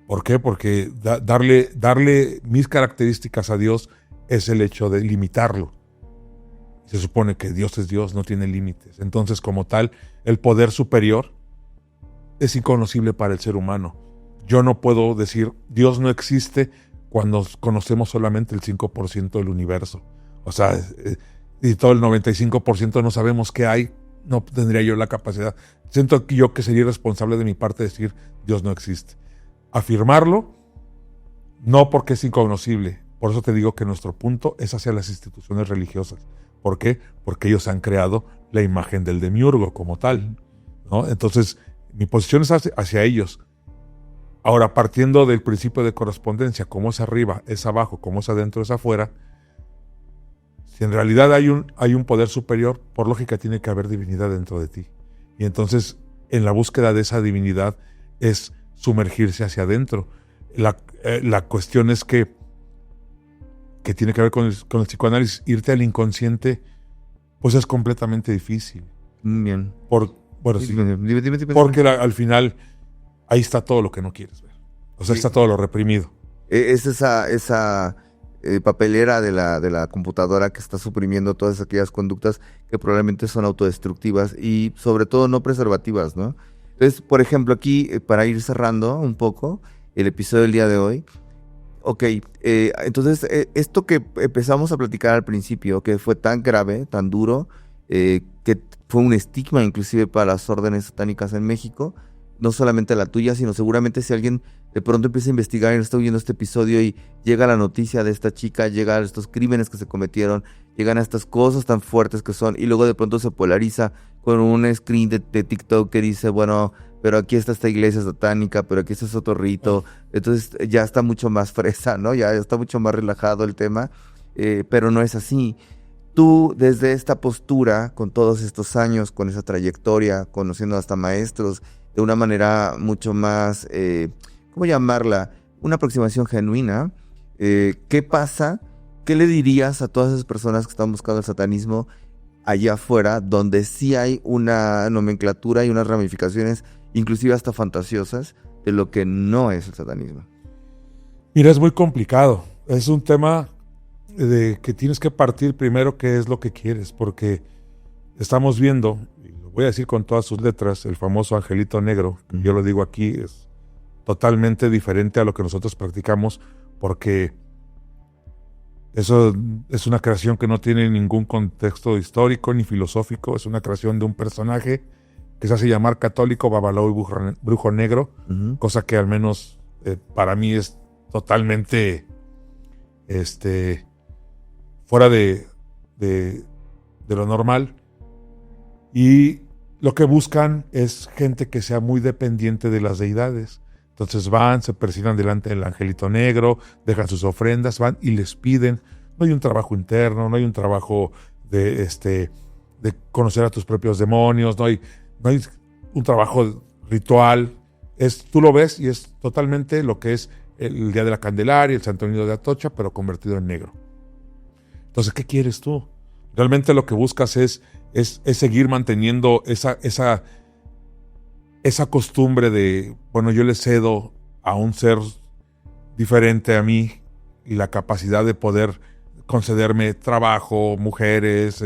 ¿Por qué? Porque darle mis características a Dios es el hecho de limitarlo. Se supone que Dios es Dios, no tiene límites. Entonces, como tal, el poder superior es inconocible para el ser humano. Yo no puedo decir Dios no existe cuando conocemos solamente el 5% del universo. O sea, y todo el 95% no sabemos qué hay, no tendría yo la capacidad. Siento yo que sería irresponsable de mi parte decir Dios no existe. Afirmarlo, no porque es incognoscible. Por eso te digo que nuestro punto es hacia las instituciones religiosas. ¿Por qué? Porque ellos han creado la imagen del demiurgo como tal, ¿no? Entonces, mi posición es hacia ellos. Ahora, partiendo del principio de correspondencia, como es arriba, es abajo, como es adentro, es afuera, si en realidad hay un poder superior, por lógica tiene que haber divinidad dentro de ti. Y entonces, en la búsqueda de esa divinidad es sumergirse hacia adentro. La cuestión es que tiene que ver con el psicoanálisis. Irte al inconsciente, pues es completamente difícil.
Bien.
Dime. Porque al final, ahí está todo lo que no quieres ver. O sea, está todo lo reprimido.
Es esa papelera de la computadora que está suprimiendo todas aquellas conductas que probablemente son autodestructivas y sobre todo no preservativas, ¿no? Entonces, por ejemplo, aquí, para ir cerrando un poco el episodio del día de hoy, ok, entonces esto que empezamos a platicar al principio, que fue tan grave, tan duro, que fue un estigma inclusive para las órdenes satánicas en México, no solamente la tuya, sino seguramente si alguien de pronto empieza a investigar y está oyendo este episodio y llega la noticia de esta chica, llega a estos crímenes que se cometieron, llegan a estas cosas tan fuertes que son, y luego de pronto se polariza con un screen de TikTok que dice, bueno, pero aquí está esta iglesia satánica, pero aquí está ese otro rito, entonces ya está mucho más fresa, ¿no? Ya está mucho más relajado el tema, pero no es así. Tú, desde esta postura, con todos estos años, con esa trayectoria, conociendo hasta maestros, de una manera mucho más, ¿cómo llamarla? Una aproximación genuina. ¿Qué pasa? ¿Qué le dirías a todas esas personas que están buscando el satanismo allá afuera, donde sí hay una nomenclatura y unas ramificaciones, inclusive hasta fantasiosas, de lo que no es el satanismo?
Mira, es muy complicado. Es un tema de que tienes que partir primero qué es lo que quieres, porque estamos viendo, y lo voy a decir con todas sus letras, el famoso angelito negro, que yo lo digo aquí, es totalmente diferente a lo que nosotros practicamos, porque eso es una creación que no tiene ningún contexto histórico ni filosófico, es una creación de un personaje que se hace llamar católico, babalao y brujo negro, cosa que al menos para mí es totalmente fuera de lo normal. Y lo que buscan es gente que sea muy dependiente de las deidades. Entonces van, se persignan delante del angelito negro, dejan sus ofrendas, van y les piden. No hay un trabajo interno, no hay un trabajo de conocer a tus propios demonios, no hay un trabajo ritual. Tú lo ves y es totalmente lo que es el Día de la Candelaria, el Santo Niño de Atocha, pero convertido en negro. Entonces, ¿qué quieres tú? Realmente lo que buscas es seguir manteniendo esa costumbre de, bueno, yo le cedo a un ser diferente a mí y la capacidad de poder concederme trabajo, mujeres,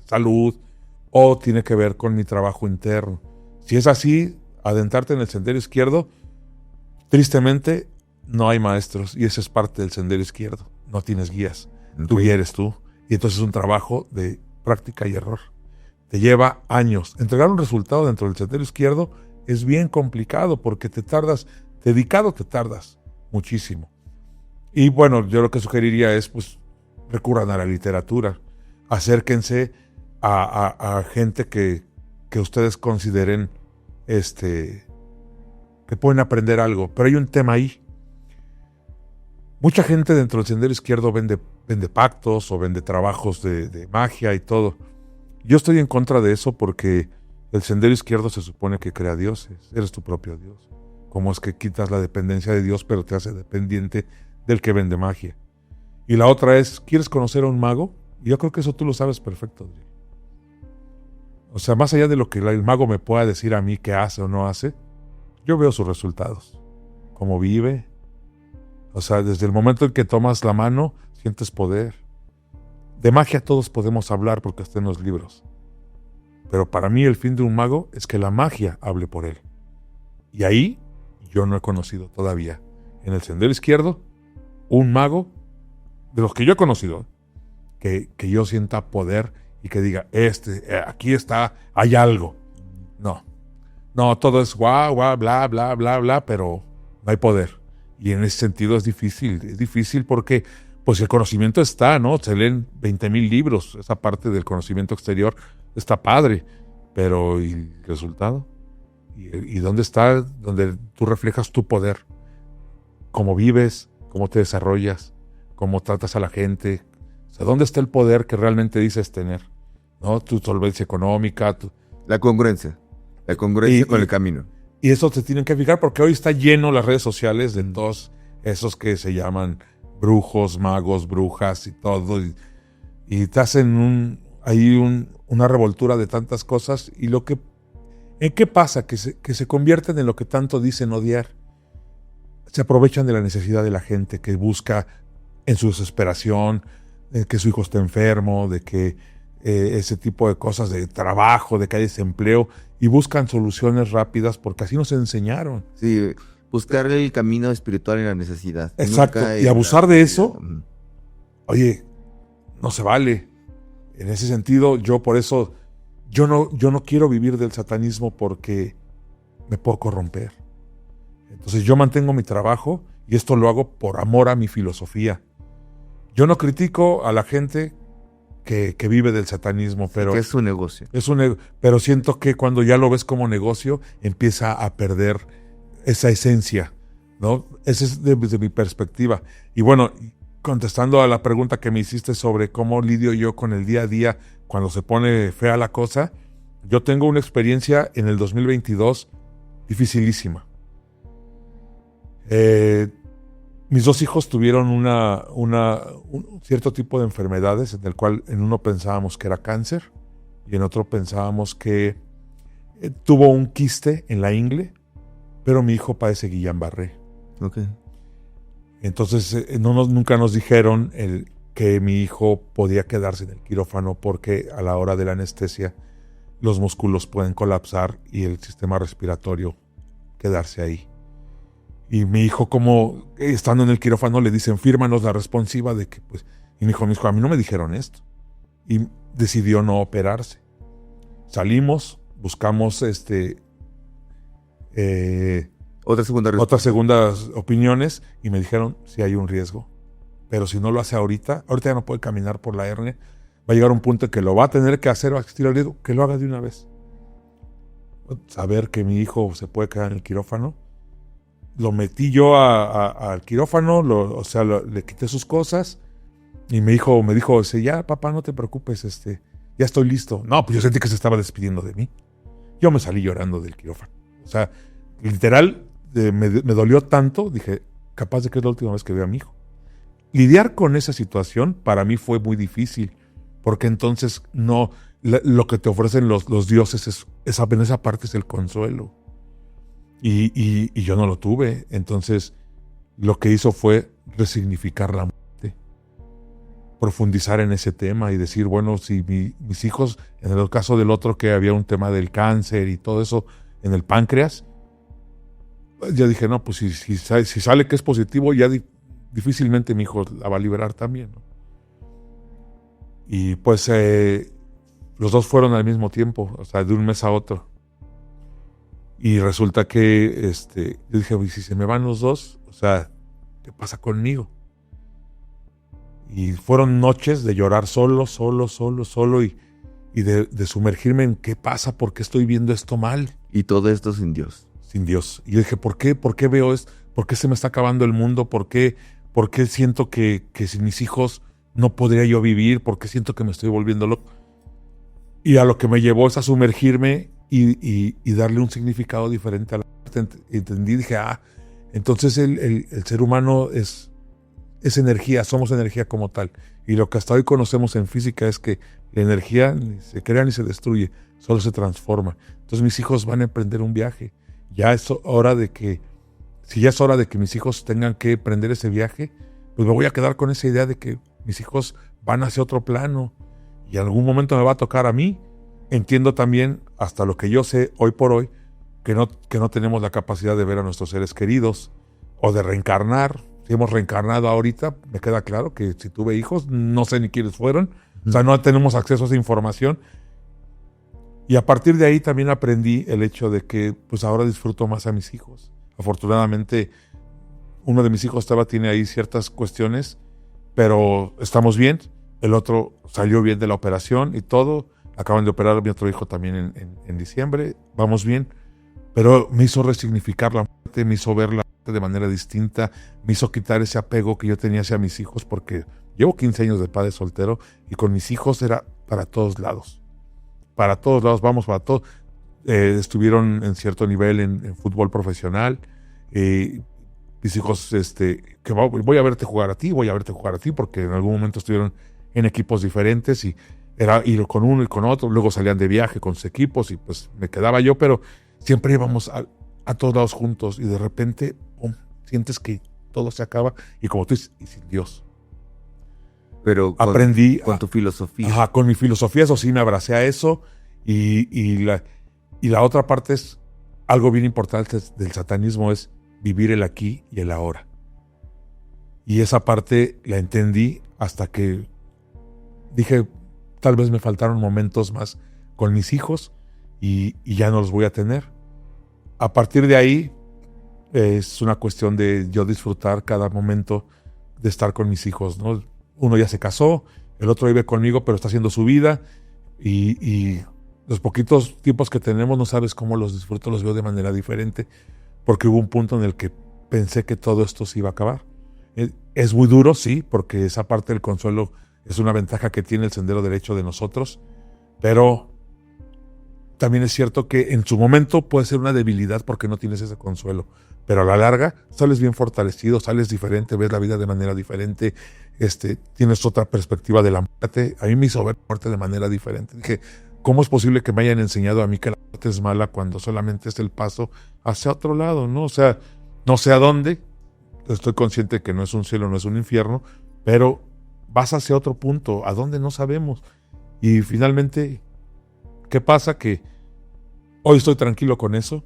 salud, o tiene que ver con mi trabajo interno. Si es así, adentrarte en el sendero izquierdo, tristemente no hay maestros y esa es parte del sendero izquierdo. No tienes guías, tú eres tú. Y entonces es un trabajo de práctica y error. Te lleva años. Entregar un resultado dentro del sendero izquierdo es bien complicado porque te tardas muchísimo. Y bueno, yo lo que sugeriría es, pues, recurran a la literatura. Acérquense a gente que ustedes consideren que pueden aprender algo. Pero hay un tema ahí. Mucha gente dentro del sendero izquierdo vende pactos o vende trabajos de magia y todo. Yo estoy en contra de eso porque el sendero izquierdo se supone que crea dioses. Eres tu propio Dios. ¿Cómo es que quitas la dependencia de Dios pero te hace dependiente del que vende magia? Y la otra es, ¿quieres conocer a un mago? Y yo creo que eso tú lo sabes perfecto, Adriel. O sea, más allá de lo que el mago me pueda decir a mí que hace o no hace, yo veo sus resultados. Cómo vive. O sea, desde el momento en que tomas la mano, sientes poder. De magia todos podemos hablar porque está en los libros. Pero para mí el fin de un mago es que la magia hable por él. Y ahí yo no he conocido todavía, en el sendero izquierdo, un mago, de los que yo he conocido, que yo sienta poder y que diga, aquí está, hay algo. No, todo es guau, bla, bla, bla, bla, pero no hay poder. Y en ese sentido es difícil porque pues el conocimiento está, ¿no? Se leen 20,000 libros, esa parte del conocimiento exterior está padre, pero ¿y el resultado? ¿Y dónde está donde tú reflejas tu poder? ¿Cómo vives? ¿Cómo te desarrollas? ¿Cómo tratas a la gente? O sea, ¿dónde está el poder que realmente dices tener? ¿No? Tu solvencia económica.
La congruencia con el camino.
Y eso te tienen que fijar porque hoy está lleno las redes sociales de todos esos que se llaman brujos, magos, brujas y todo. Y te hacen una revoltura de tantas cosas. Y ¿en qué pasa? Que se convierten en lo que tanto dicen odiar. Se aprovechan de la necesidad de la gente que busca en su desesperación, de que su hijo está enfermo, de que ese tipo de cosas, de trabajo, de que hay desempleo, y buscan soluciones rápidas porque así nos enseñaron.
Sí, buscar el camino espiritual en la necesidad.
Exacto, y abusar de eso, oye, no se vale. En ese sentido, yo por eso, yo no quiero vivir del satanismo porque me puedo corromper. Entonces yo mantengo mi trabajo y esto lo hago por amor a mi filosofía. Yo no critico a la gente que vive del satanismo, pero
que es su negocio.
Pero siento que cuando ya lo ves como negocio, empieza a perder esa esencia, ¿no? Esa es desde mi perspectiva. Y bueno, contestando a la pregunta que me hiciste sobre cómo lidio yo con el día a día cuando se pone fea la cosa, yo tengo una experiencia en el 2022 dificilísima. Mis dos hijos tuvieron un cierto tipo de enfermedades en el cual en uno pensábamos que era cáncer y en otro pensábamos que tuvo un quiste en la ingle, pero mi hijo padece Guillain-Barré.
Okay.
Entonces nunca nos dijeron que mi hijo podía quedarse en el quirófano porque a la hora de la anestesia los músculos pueden colapsar y el sistema respiratorio quedarse ahí. Y mi hijo, como estando en el quirófano, le dicen, fírmanos la responsiva de que, pues, y mi hijo, a mí no me dijeron esto. Y decidió no operarse. Salimos, buscamos otras segundas opiniones y me dijeron, sí hay un riesgo. Pero si no lo hace ahorita ya no puede caminar por la hernia, va a llegar un punto en que lo va a tener que hacer, va a existir el riesgo, que lo haga de una vez. Saber que mi hijo se puede quedar en el quirófano, lo metí yo al quirófano, le quité sus cosas y me dijo, ya papá, no te preocupes, ya estoy listo. No, pues yo sentí que se estaba despidiendo de mí. Yo me salí llorando del quirófano. O sea, literal, me dolió tanto, dije, capaz de que es la última vez que veo a mi hijo. Lidiar con esa situación para mí fue muy difícil, porque entonces lo que te ofrecen los dioses en esa parte es el consuelo. Y yo no lo tuve. Entonces lo que hizo fue resignificar la muerte, profundizar en ese tema y decir, bueno, si mis hijos, en el caso del otro que había un tema del cáncer y todo eso en el páncreas, ya dije, no, pues si sale que es positivo, ya difícilmente mi hijo la va a liberar también, ¿no? Y pues los dos fueron al mismo tiempo, o sea, de un mes a otro. Y resulta que yo dije, si se me van los dos, o sea, ¿qué pasa conmigo? Y fueron noches de llorar solo y de sumergirme en qué pasa, por qué estoy viendo esto mal.
Y todo esto sin Dios.
Sin Dios. Y yo dije, ¿por qué veo esto? ¿Por qué se me está acabando el mundo? ¿Por qué siento que sin mis hijos no podría yo vivir? ¿Por qué siento que me estoy volviendo loco? Y a lo que me llevó es a sumergirme y darle un significado diferente a la muerte. Entendí, dije, entonces el ser humano es energía, somos energía como tal. Y lo que hasta hoy conocemos en física es que la energía ni se crea ni se destruye, solo se transforma. Entonces mis hijos van a emprender un viaje. Si ya es hora de que mis hijos tengan que emprender ese viaje, pues me voy a quedar con esa idea de que mis hijos van hacia otro plano y en algún momento me va a tocar a mí. Entiendo también, hasta lo que yo sé hoy por hoy, que no tenemos la capacidad de ver a nuestros seres queridos o de reencarnar. Si hemos reencarnado ahorita, me queda claro que si tuve hijos, no sé ni quiénes fueron. O sea, no tenemos acceso a esa información. Y a partir de ahí también aprendí el hecho de que pues ahora disfruto más a mis hijos. Afortunadamente, uno de mis hijos todavía tiene ahí ciertas cuestiones, pero estamos bien. El otro salió bien de la operación y todo. Acaban de operar a mi otro hijo también en diciembre. Vamos bien. Pero me hizo resignificar la muerte, me hizo ver la muerte de manera distinta, me hizo quitar ese apego que yo tenía hacia mis hijos, porque llevo 15 años de padre soltero y con mis hijos era para todos lados. Para todos lados, vamos para todos. Estuvieron en cierto nivel en fútbol profesional. Mis hijos, que voy a verte jugar a ti, porque en algún momento estuvieron en equipos diferentes y era ir con uno y con otro, luego salían de viaje con sus equipos y pues me quedaba yo, pero siempre íbamos a todos lados juntos y de repente, ¡pum!, sientes que todo se acaba y como tú dices, y sin Dios.
Pero
aprendí
con tu filosofía.
Ajá, con mi filosofía, eso sí, me abracé a eso. Y la otra parte es algo bien importante del satanismo, es vivir el aquí y el ahora. Y esa parte la entendí hasta que dije, tal vez me faltaron momentos más con mis hijos y ya no los voy a tener. A partir de ahí es una cuestión de yo disfrutar cada momento de estar con mis hijos, ¿no? Uno ya se casó, el otro vive conmigo, pero está haciendo su vida y los poquitos tiempos que tenemos no sabes cómo los disfruto, los veo de manera diferente, porque hubo un punto en el que pensé que todo esto se iba a acabar. Es muy duro, sí, porque esa parte del consuelo es una ventaja que tiene el sendero derecho de nosotros, pero también es cierto que en su momento puede ser una debilidad porque no tienes ese consuelo, pero a la larga sales bien fortalecido, sales diferente, ves la vida de manera diferente, tienes otra perspectiva de la muerte. A mí me hizo ver la muerte de manera diferente. Dije, ¿cómo es posible que me hayan enseñado a mí que la muerte es mala cuando solamente es el paso hacia otro lado, ¿no? O sea, no sé a dónde, estoy consciente que no es un cielo, no es un infierno, pero vas hacia otro punto, ¿a dónde? No sabemos. Y finalmente, ¿qué pasa? Que hoy estoy tranquilo con eso.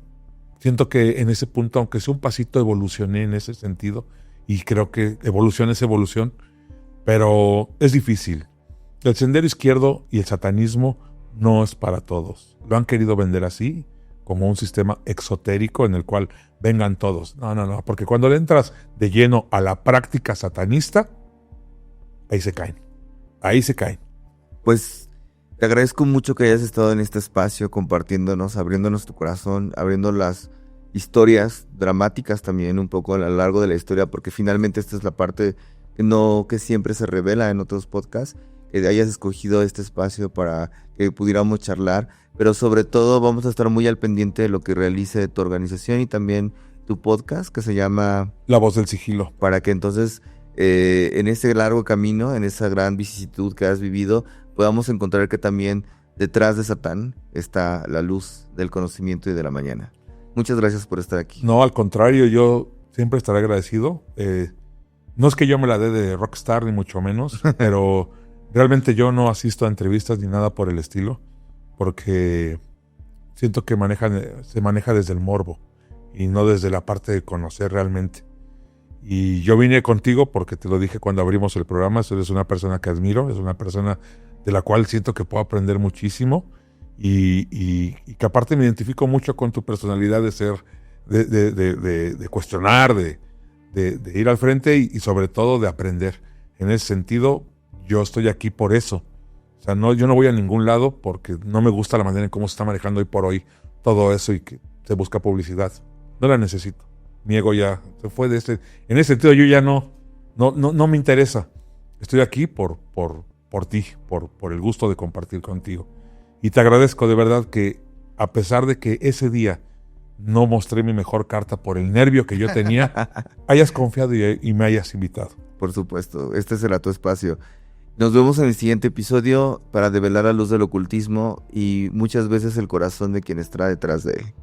Siento que en ese punto, aunque sea un pasito, evolucioné en ese sentido. Y creo que evolución es evolución. Pero es difícil. El sendero izquierdo y el satanismo no es para todos. Lo han querido vender así, como un sistema exotérico en el cual vengan todos. No. Porque cuando le entras de lleno a la práctica satanista, ahí se caen. Ahí se caen.
Pues te agradezco mucho que hayas estado en este espacio compartiéndonos, abriéndonos tu corazón, abriendo las historias dramáticas también un poco a lo largo de la historia, porque finalmente esta es la parte que siempre se revela en otros podcasts, que hayas escogido este espacio para que pudiéramos charlar, pero sobre todo vamos a estar muy al pendiente de lo que realice tu organización y también tu podcast que se llama
La Voz del Sigilo.
Para que entonces en ese largo camino, en esa gran vicisitud que has vivido, podamos encontrar que también detrás de Satán está la luz del conocimiento y de la mañana. Muchas gracias por estar aquí.
No, al contrario, yo siempre estaré agradecido. No es que yo me la dé de rockstar, ni mucho menos, pero realmente yo no asisto a entrevistas ni nada por el estilo, porque siento que se maneja desde el morbo y no desde la parte de conocer realmente. Y yo vine contigo porque te lo dije cuando abrimos el programa, eres una persona que admiro, es una persona de la cual siento que puedo aprender muchísimo y que aparte me identifico mucho con tu personalidad de ser, de cuestionar, de ir al frente y sobre todo de aprender. En ese sentido, yo estoy aquí por eso. O sea, yo no voy a ningún lado porque no me gusta la manera en cómo se está manejando hoy por hoy todo eso y que se busca publicidad. No la necesito. Mi ego ya se fue de en ese sentido yo ya no me interesa. Estoy aquí por ti, por el gusto de compartir contigo. Y te agradezco de verdad que a pesar de que ese día no mostré mi mejor carta por el nervio que yo tenía, hayas confiado y me hayas invitado.
Por supuesto, este será tu espacio. Nos vemos en el siguiente episodio para develar la luz del ocultismo y muchas veces el corazón de quien está detrás de él.